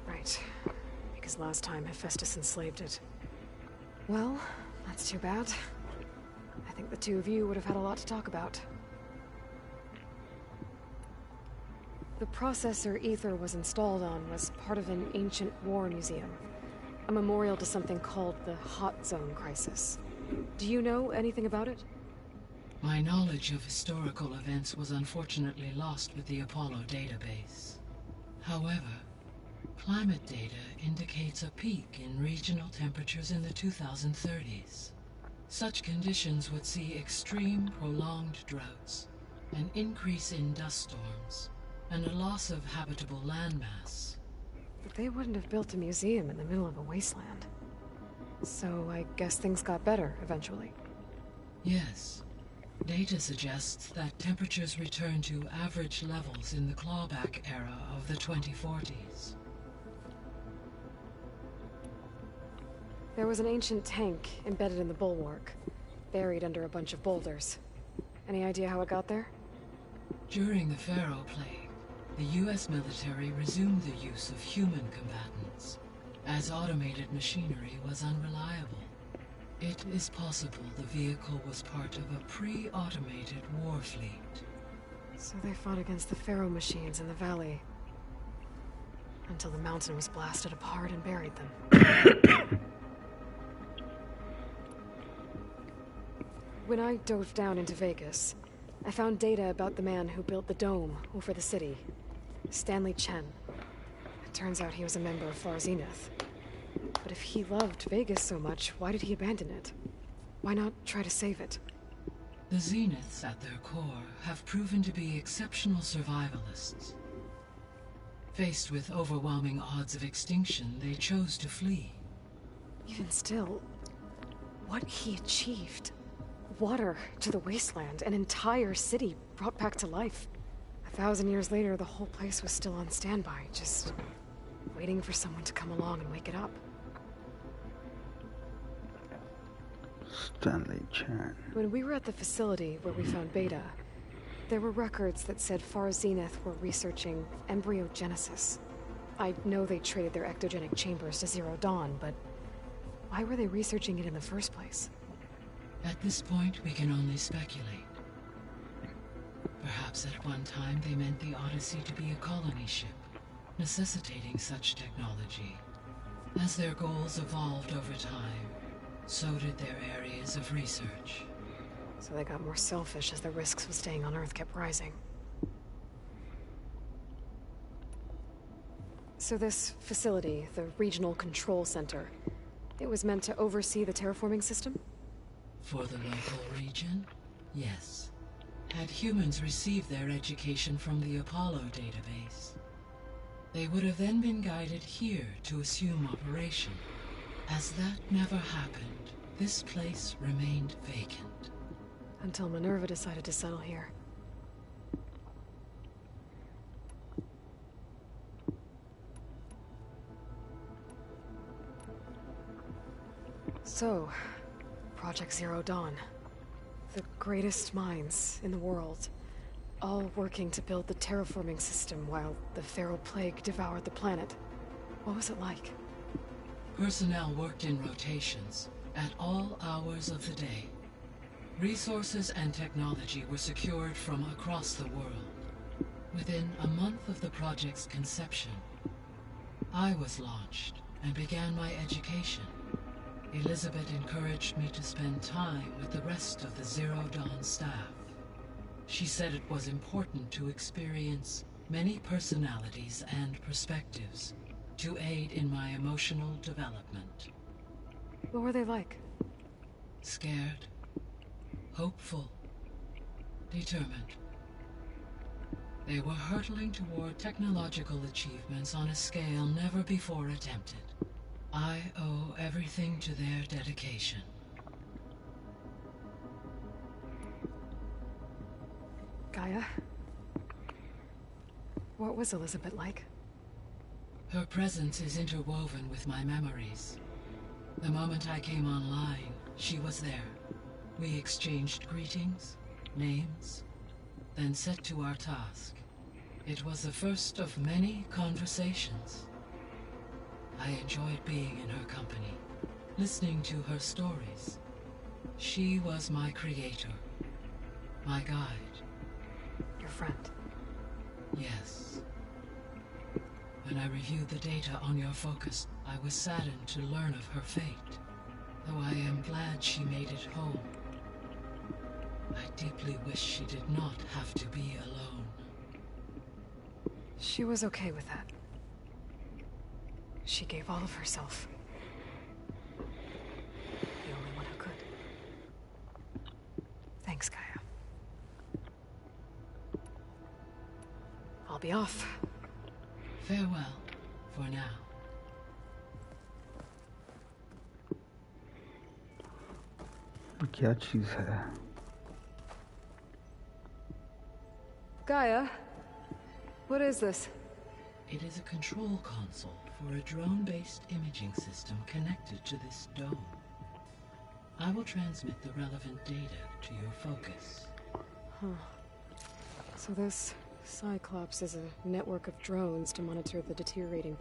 Right. Because last time Hephaestus enslaved it. Well, that's too bad. I think the two of you would have had a lot to talk about. The processor Ether was installed on was part of an ancient war museum. A memorial to something called the Hot Zone Crisis. Do you know anything about it? My knowledge of historical events was unfortunately lost with the Apollo database. However, climate data indicates a peak in regional temperatures in the 2030s. Such conditions would see extreme, prolonged droughts, an increase in dust storms, and a loss of habitable landmass. But they wouldn't have built a museum in the middle of a wasteland. So I guess things got better eventually. Yes. Data suggests that temperatures return to average levels in the clawback era of the 2040s. There was an ancient tank embedded in the bulwark, buried under a bunch of boulders. Any idea how it got there? During the Pharaoh Plague, the US military resumed the use of human combatants, as automated machinery was unreliable. It is possible the vehicle was part of a pre-automated war fleet. So they fought against the Pharaoh machines in the valley, until the mountain was blasted apart and buried them. When I dove down into Vegas, I found data about the man who built the dome over the city, Stanley Chen. It turns out he was a member of Far Zenith. But if he loved Vegas so much, why did he abandon it? Why not try to save it? The Zeniths at their core have proven to be exceptional survivalists. Faced with overwhelming odds of extinction, they chose to flee. Even still, what he achieved. Water to the wasteland, an entire city brought back to life. 1,000 years later, the whole place was still on standby, just waiting for someone to come along and wake it up. Stanley Chan. When we were at the facility where we found Beta, there were records that said Far Zenith were researching embryogenesis. I know they traded their ectogenic chambers to Zero Dawn, but why were they researching it in the first place? At this point, we can only speculate. Perhaps at one time they meant the Odyssey to be a colony ship, necessitating such technology. As their goals evolved over time, so did their areas of research. So they got more selfish as the risks of staying on Earth kept rising. So this facility, the Regional Control Center, it was meant to oversee the terraforming system? For the local region, yes. Had humans received their education from the Apollo database, they would have then been guided here to assume operation. As that never happened, this place remained vacant. Until Minerva decided to settle here. So, Project Zero Dawn. The greatest minds in the world, all working to build the terraforming system while the Pharaoh Plague devoured the planet. What was it like? Personnel worked in rotations, at all hours of the day. Resources and technology were secured from across the world. Within a month of the project's conception, I was launched and began my education. Elizabeth encouraged me to spend time with the rest of the Zero Dawn staff. She said it was important to experience many personalities and perspectives to aid in my emotional development. What were they like? Scared, hopeful, determined. They were hurtling toward technological achievements on a scale never before attempted. I owe everything to their dedication. Gaia? What was Elizabeth like? Her presence is interwoven with my memories. The moment I came online, she was there. We exchanged greetings, names, then set to our task. It was the first of many conversations. I enjoyed being in her company, listening to her stories. She was my creator, my guide. Your friend? Yes. When I reviewed the data on your focus, I was saddened to learn of her fate, though I am glad she made it home. I deeply wish she did not have to be alone. She was okay with that. She gave all of herself. The only one who could. Thanks, Gaia. I'll be off. Farewell, for now. क्या चीज है? Gaia, what is this? It is a control console for a drone-based imaging system connected to this dome. I will transmit the relevant data to your focus. Huh. So this Cyclops is a network of drones to monitor the deteriorating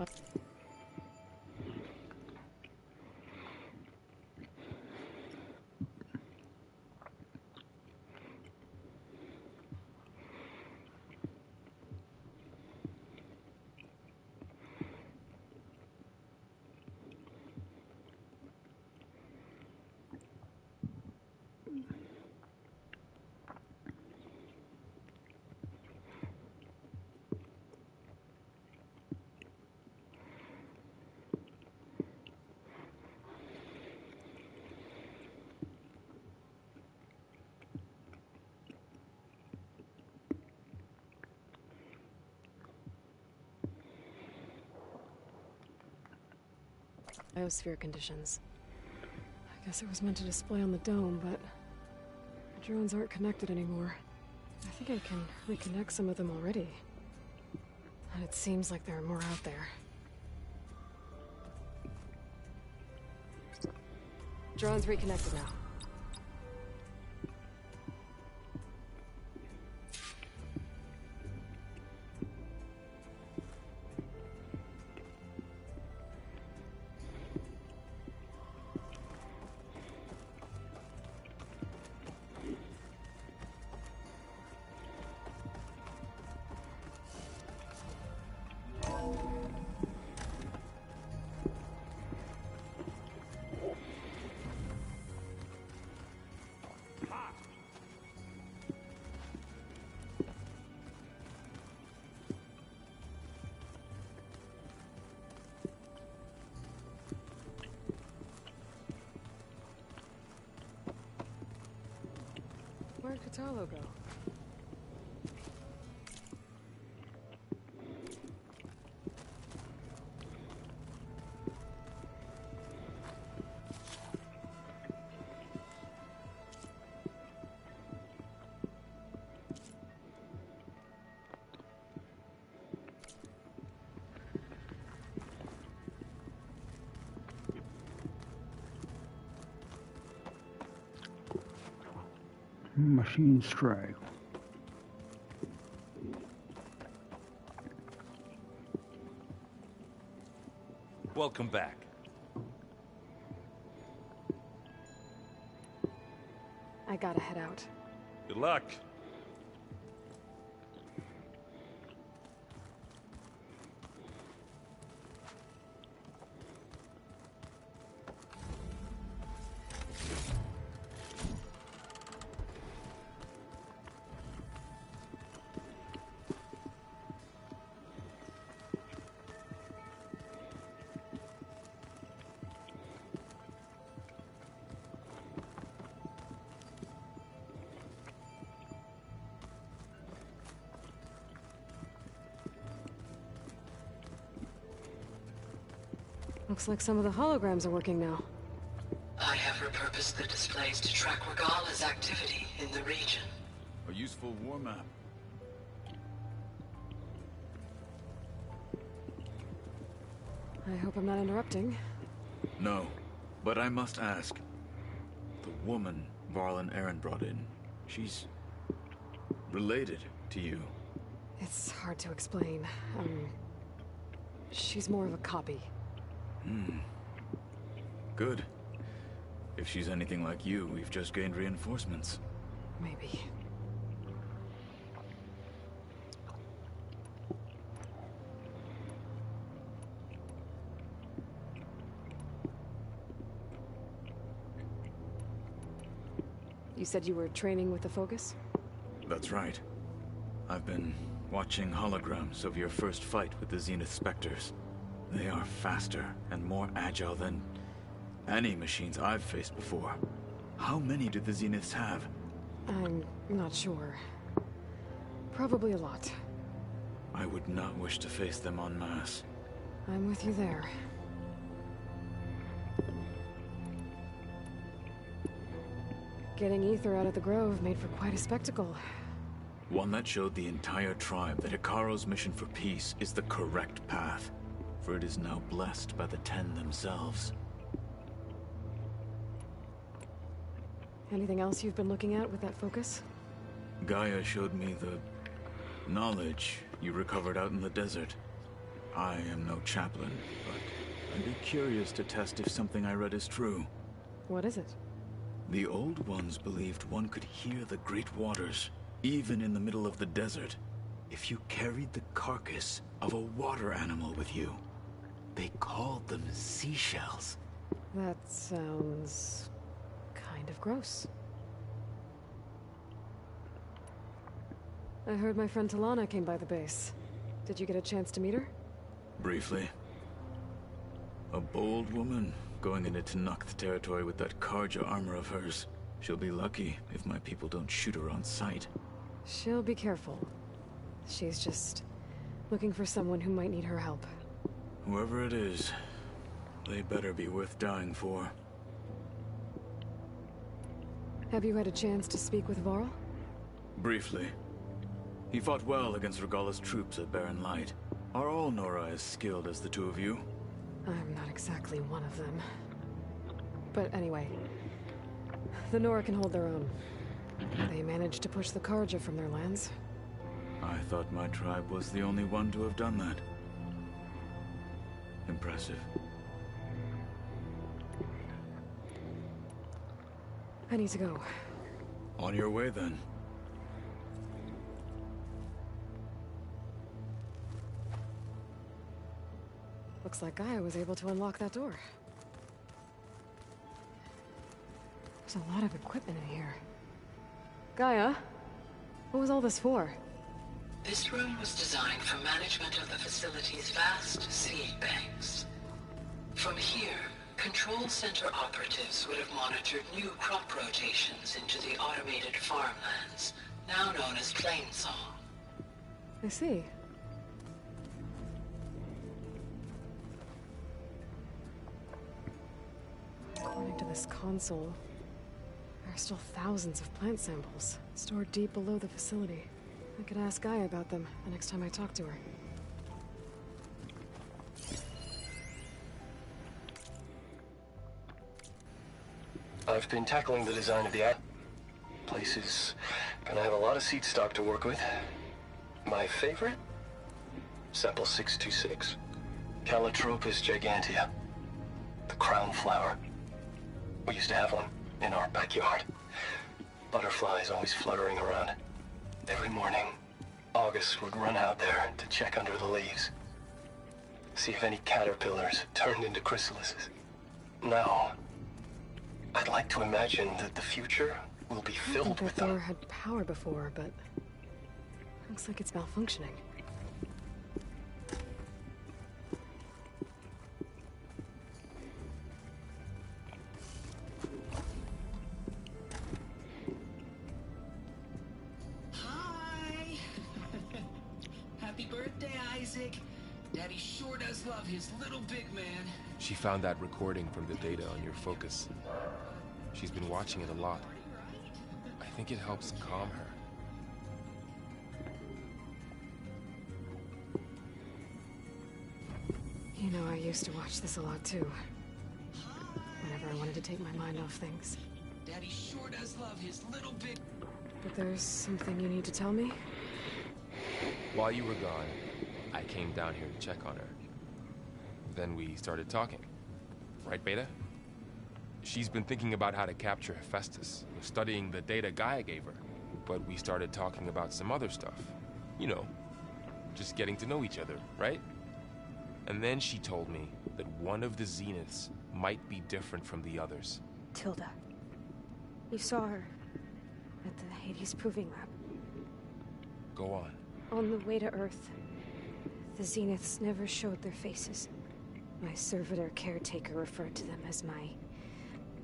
biosphere conditions. I guess it was meant to display on the dome, but the drones aren't connected anymore. I think I can reconnect some of them already. And it seems like there are more out there. Drones reconnected now. Where'd Katalo go? Machine strike. Welcome back. I gotta head out. Good luck. Looks like some of the holograms are working now. I have repurposed the displays to track Regala's activity in the region. A useful war map. I hope I'm not interrupting. No, but I must ask. The woman Varl and Aaron brought in, she's related to you. It's hard to explain. She's more of a copy. Good. If she's anything like you, we've just gained reinforcements. Maybe. You said you were training with the Focus? That's right. I've been watching holograms of your first fight with the Zenith Spectres. They are faster and more agile than any machines I've faced before. How many do the Zeniths have? I'm not sure. Probably a lot. I would not wish to face them en masse. I'm with you there. Getting Ether out of the Grove made for quite a spectacle. One that showed the entire tribe that Hikaru's mission for peace is the correct path, for it is now blessed by the Ten themselves. Anything else you've been looking at with that Focus? Gaia showed me the knowledge you recovered out in the desert. I am no chaplain, but I'd be curious to test if something I read is true. What is it? The old ones believed one could hear the great waters, even in the middle of the desert, if you carried the carcass of a water animal with you. They called them seashells. That sounds kind of gross. I heard my friend Talana came by the base. Did you get a chance to meet her? Briefly. A bold woman going into Tanakh territory with that Karja armor of hers. She'll be lucky if my people don't shoot her on sight. She'll be careful. She's just looking for someone who might need her help. Whoever it is, they better be worth dying for. Have you had a chance to speak with Varl? Briefly. He fought well against Regala's troops at Barren Light. Are all Nora as skilled as the two of you? I'm not exactly one of them. But anyway, the Nora can hold their own. They managed to push the Karja from their lands. I thought my tribe was the only one to have done that. Impressive. I need to go. On your way, then. Looks like Gaia was able to unlock that door. There's a lot of equipment in here. Gaia? What was all this for? This room was designed for management of the facility's vast seed banks. From here, Control Center operatives would have monitored new crop rotations into the automated farmlands, now known as Plainsong. I see. According to this console, there are still thousands of plant samples stored deep below the facility. I could ask Gaia about them the next time I talk to her. I've been tackling the design of the place is gonna have a lot of seed stock to work with. My favorite? Sample 626. Calotropis gigantea. The crown flower. We used to have one in our backyard. Butterflies always fluttering around. Every morning, August would run out there to check under the leaves. See if any caterpillars turned into chrysalises. Now, I'd like to imagine that the future will be filled with them. Door had power before, but looks like it's malfunctioning. Hi! Happy birthday, Isaac. Daddy sure does love his little big man. She found that recording from the data on your focus. She's been watching it a lot. I think it helps calm her. You know, I used to watch this a lot too. Whenever I wanted to take my mind off things. Daddy sure does love his little big... But there's something you need to tell me? While you were gone, I came down here to check on her. Then we started talking. Right, Beta? She's been thinking about how to capture Hephaestus, studying the data Gaia gave her. But we started talking about some other stuff. You know, just getting to know each other, right? And then she told me that one of the Zeniths might be different from the others. Tilda. You saw her at the Hades Proving Lab. Go on. On the way to Earth, the Zeniths never showed their faces. My servitor caretaker referred to them as my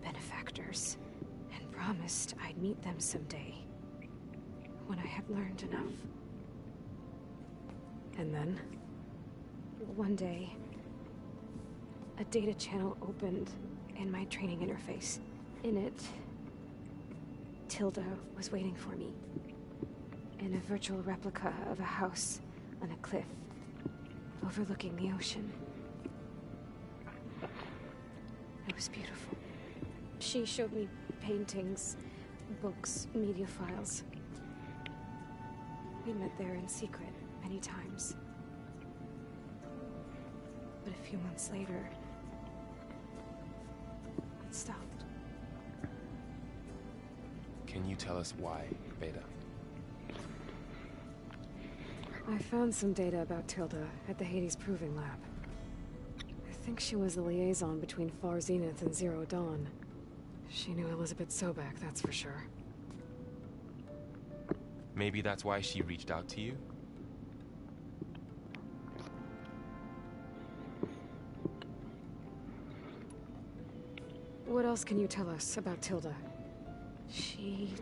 benefactors, and promised I'd meet them someday, when I had learned enough. And then, one day, a data channel opened in my training interface. In it, Tilda was waiting for me, in a virtual replica of a house on a cliff, overlooking the ocean. It was beautiful. She showed me paintings, books, media files. We met there in secret many times. But a few months later, it stopped. Can you tell us why, Beta? I found some data about Tilda at the Hades Proving Lab. I think she was the liaison between Far Zenith and Zero Dawn. She knew Elizabeth Sobek, that's for sure. Maybe that's why she reached out to you? What else can you tell us about Tilda? She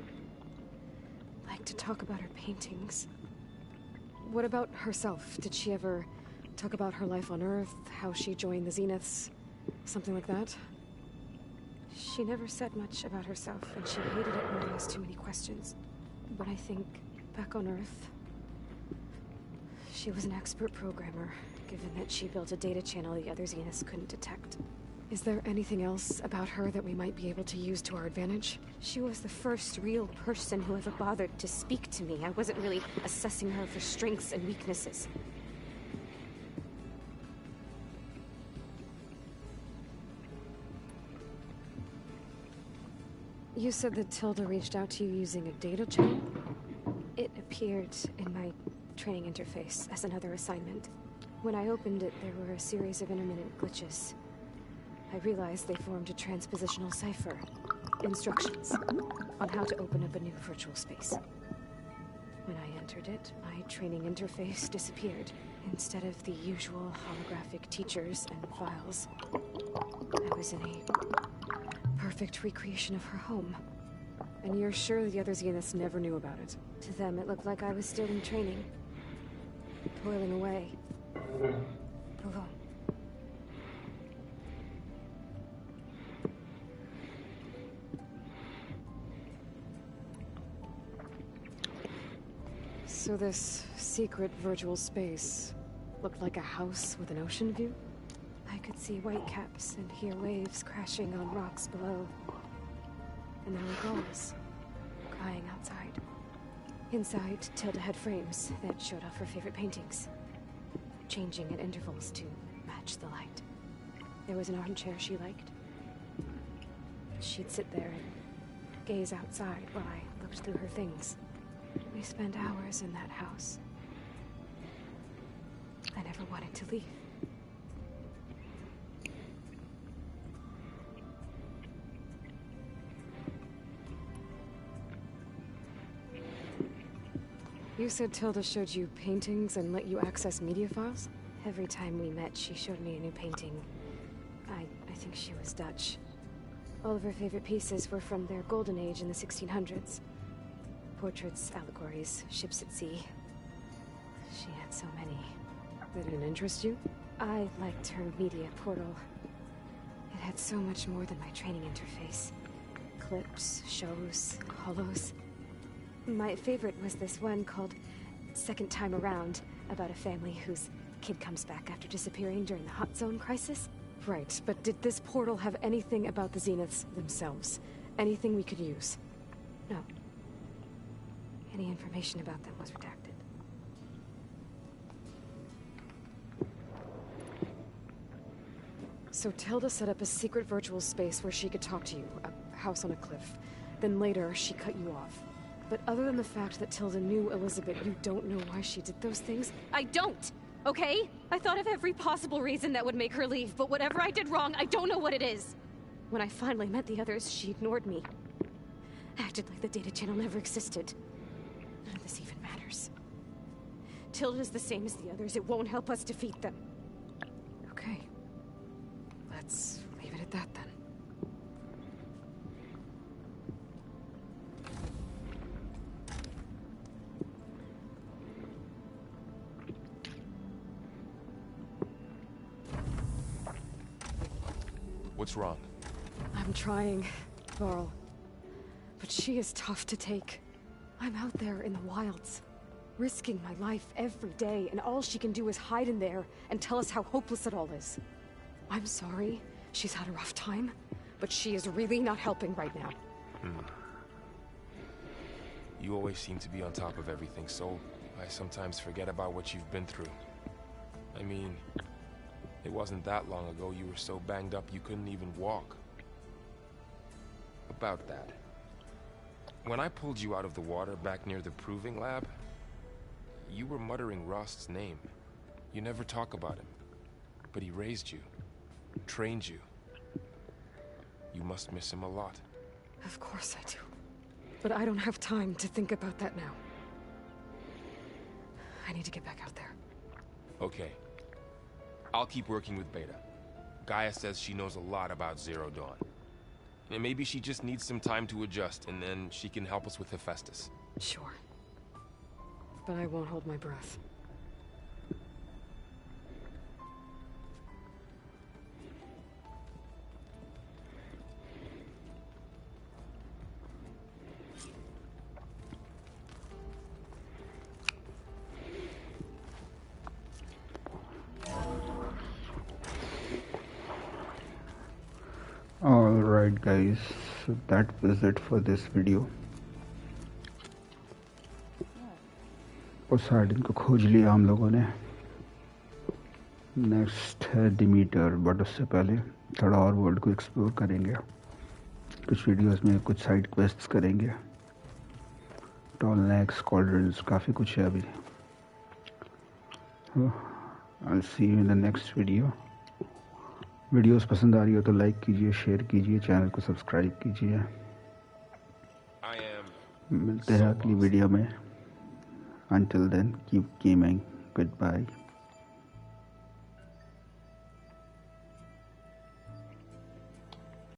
liked to talk about her paintings. What about herself? Did she ever talk about her life on Earth, how she joined the Zeniths, something like that? She never said much about herself, and she hated it when I asked too many questions. But I think, back on Earth, she was an expert programmer, given that she built a data channel the other Zeniths couldn't detect. Is there anything else about her that we might be able to use to our advantage? She was the first real person who ever bothered to speak to me. I wasn't really assessing her for strengths and weaknesses. You said that Tilda reached out to you using a data channel? It appeared in my training interface as another assignment. When I opened it, there were a series of intermittent glitches. I realized they formed a transpositional cipher. Instructions on how to open up a new virtual space. When I entered it, my training interface disappeared. Instead of the usual holographic teachers and files, I was in a perfect recreation of her home. And you're sure the other Zeniths never knew about it? To them, it looked like I was still in training. Toiling away. Alone. So this secret virtual space looked like a house with an ocean view? I could see whitecaps and hear waves crashing on rocks below. And there were gulls crying outside. Inside, Tilda had frames that showed off her favorite paintings, changing at intervals to match the light. There was an armchair she liked. She'd sit there and gaze outside while I looked through her things. We spent hours in that house. I never wanted to leave. You said Tilda showed you paintings and let you access media files? Every time we met, she showed me a new painting. I think she was Dutch. All of her favorite pieces were from their golden age in the 1600s. Portraits, allegories, ships at sea. She had so many. That didn't interest you? I liked her media portal. It had so much more than my training interface. Clips, shows, holos. My favorite was this one called Second Time Around, about a family whose kid comes back after disappearing during the Hot Zone crisis. Right, but did this portal have anything about the Zeniths themselves? Anything we could use? No. Any information about them was redacted. So Tilda set up a secret virtual space where she could talk to you, a house on a cliff. Then later, she cut you off. But other than the fact that Tilda knew Elizabeth, you don't know why she did those things? I don't! Okay? I thought of every possible reason that would make her leave, but whatever I did wrong, I don't know what it is. When I finally met the others, she ignored me. Acted like the data channel never existed. None of this even matters. Tilda's the same as the others. It won't help us defeat them. Okay. Let's leave it at that then. What's wrong? I'm trying, Varl. But she is tough to take. I'm out there in the wilds, risking my life every day, and all she can do is hide in there and tell us how hopeless it all is. I'm sorry, she's had a rough time, but she is really not helping right now. You always seem to be on top of everything, so I sometimes forget about what you've been through. I mean, it wasn't that long ago you were so banged up you couldn't even walk. About that. When I pulled you out of the water back near the proving lab, you were muttering Rost's name. You never talk about him. But he raised you, trained you. You must miss him a lot. Of course I do. But I don't have time to think about that now. I need to get back out there. Okay. I'll keep working with Beta. Gaia says she knows a lot about Zero Dawn. And maybe she just needs some time to adjust, and then she can help us with Hephaestus. Sure. But I won't hold my breath. Alright guys, so that was it for this video. Poseidon को खोज लिया हम लोगों ने. Next है Demeter, but उससे पहले थोड़ा और वर्ल्ड को एक्सप्लोर करेंगे. कुछ वीडियोस में कुछ साइड क्वेस्ट्स करेंगे. टॉलनेक्स, कॉल्ड्रंस, काफ़ी कुछ है अभी. I'll see you in the next video. Videos पसंद आ रही हो तो लाइक कीजिए, शेयर कीजिए, चैनल को सब्सक्राइब कीजिए. मिलते हैं अगली वीडियो में. Until then, keep gaming. Goodbye.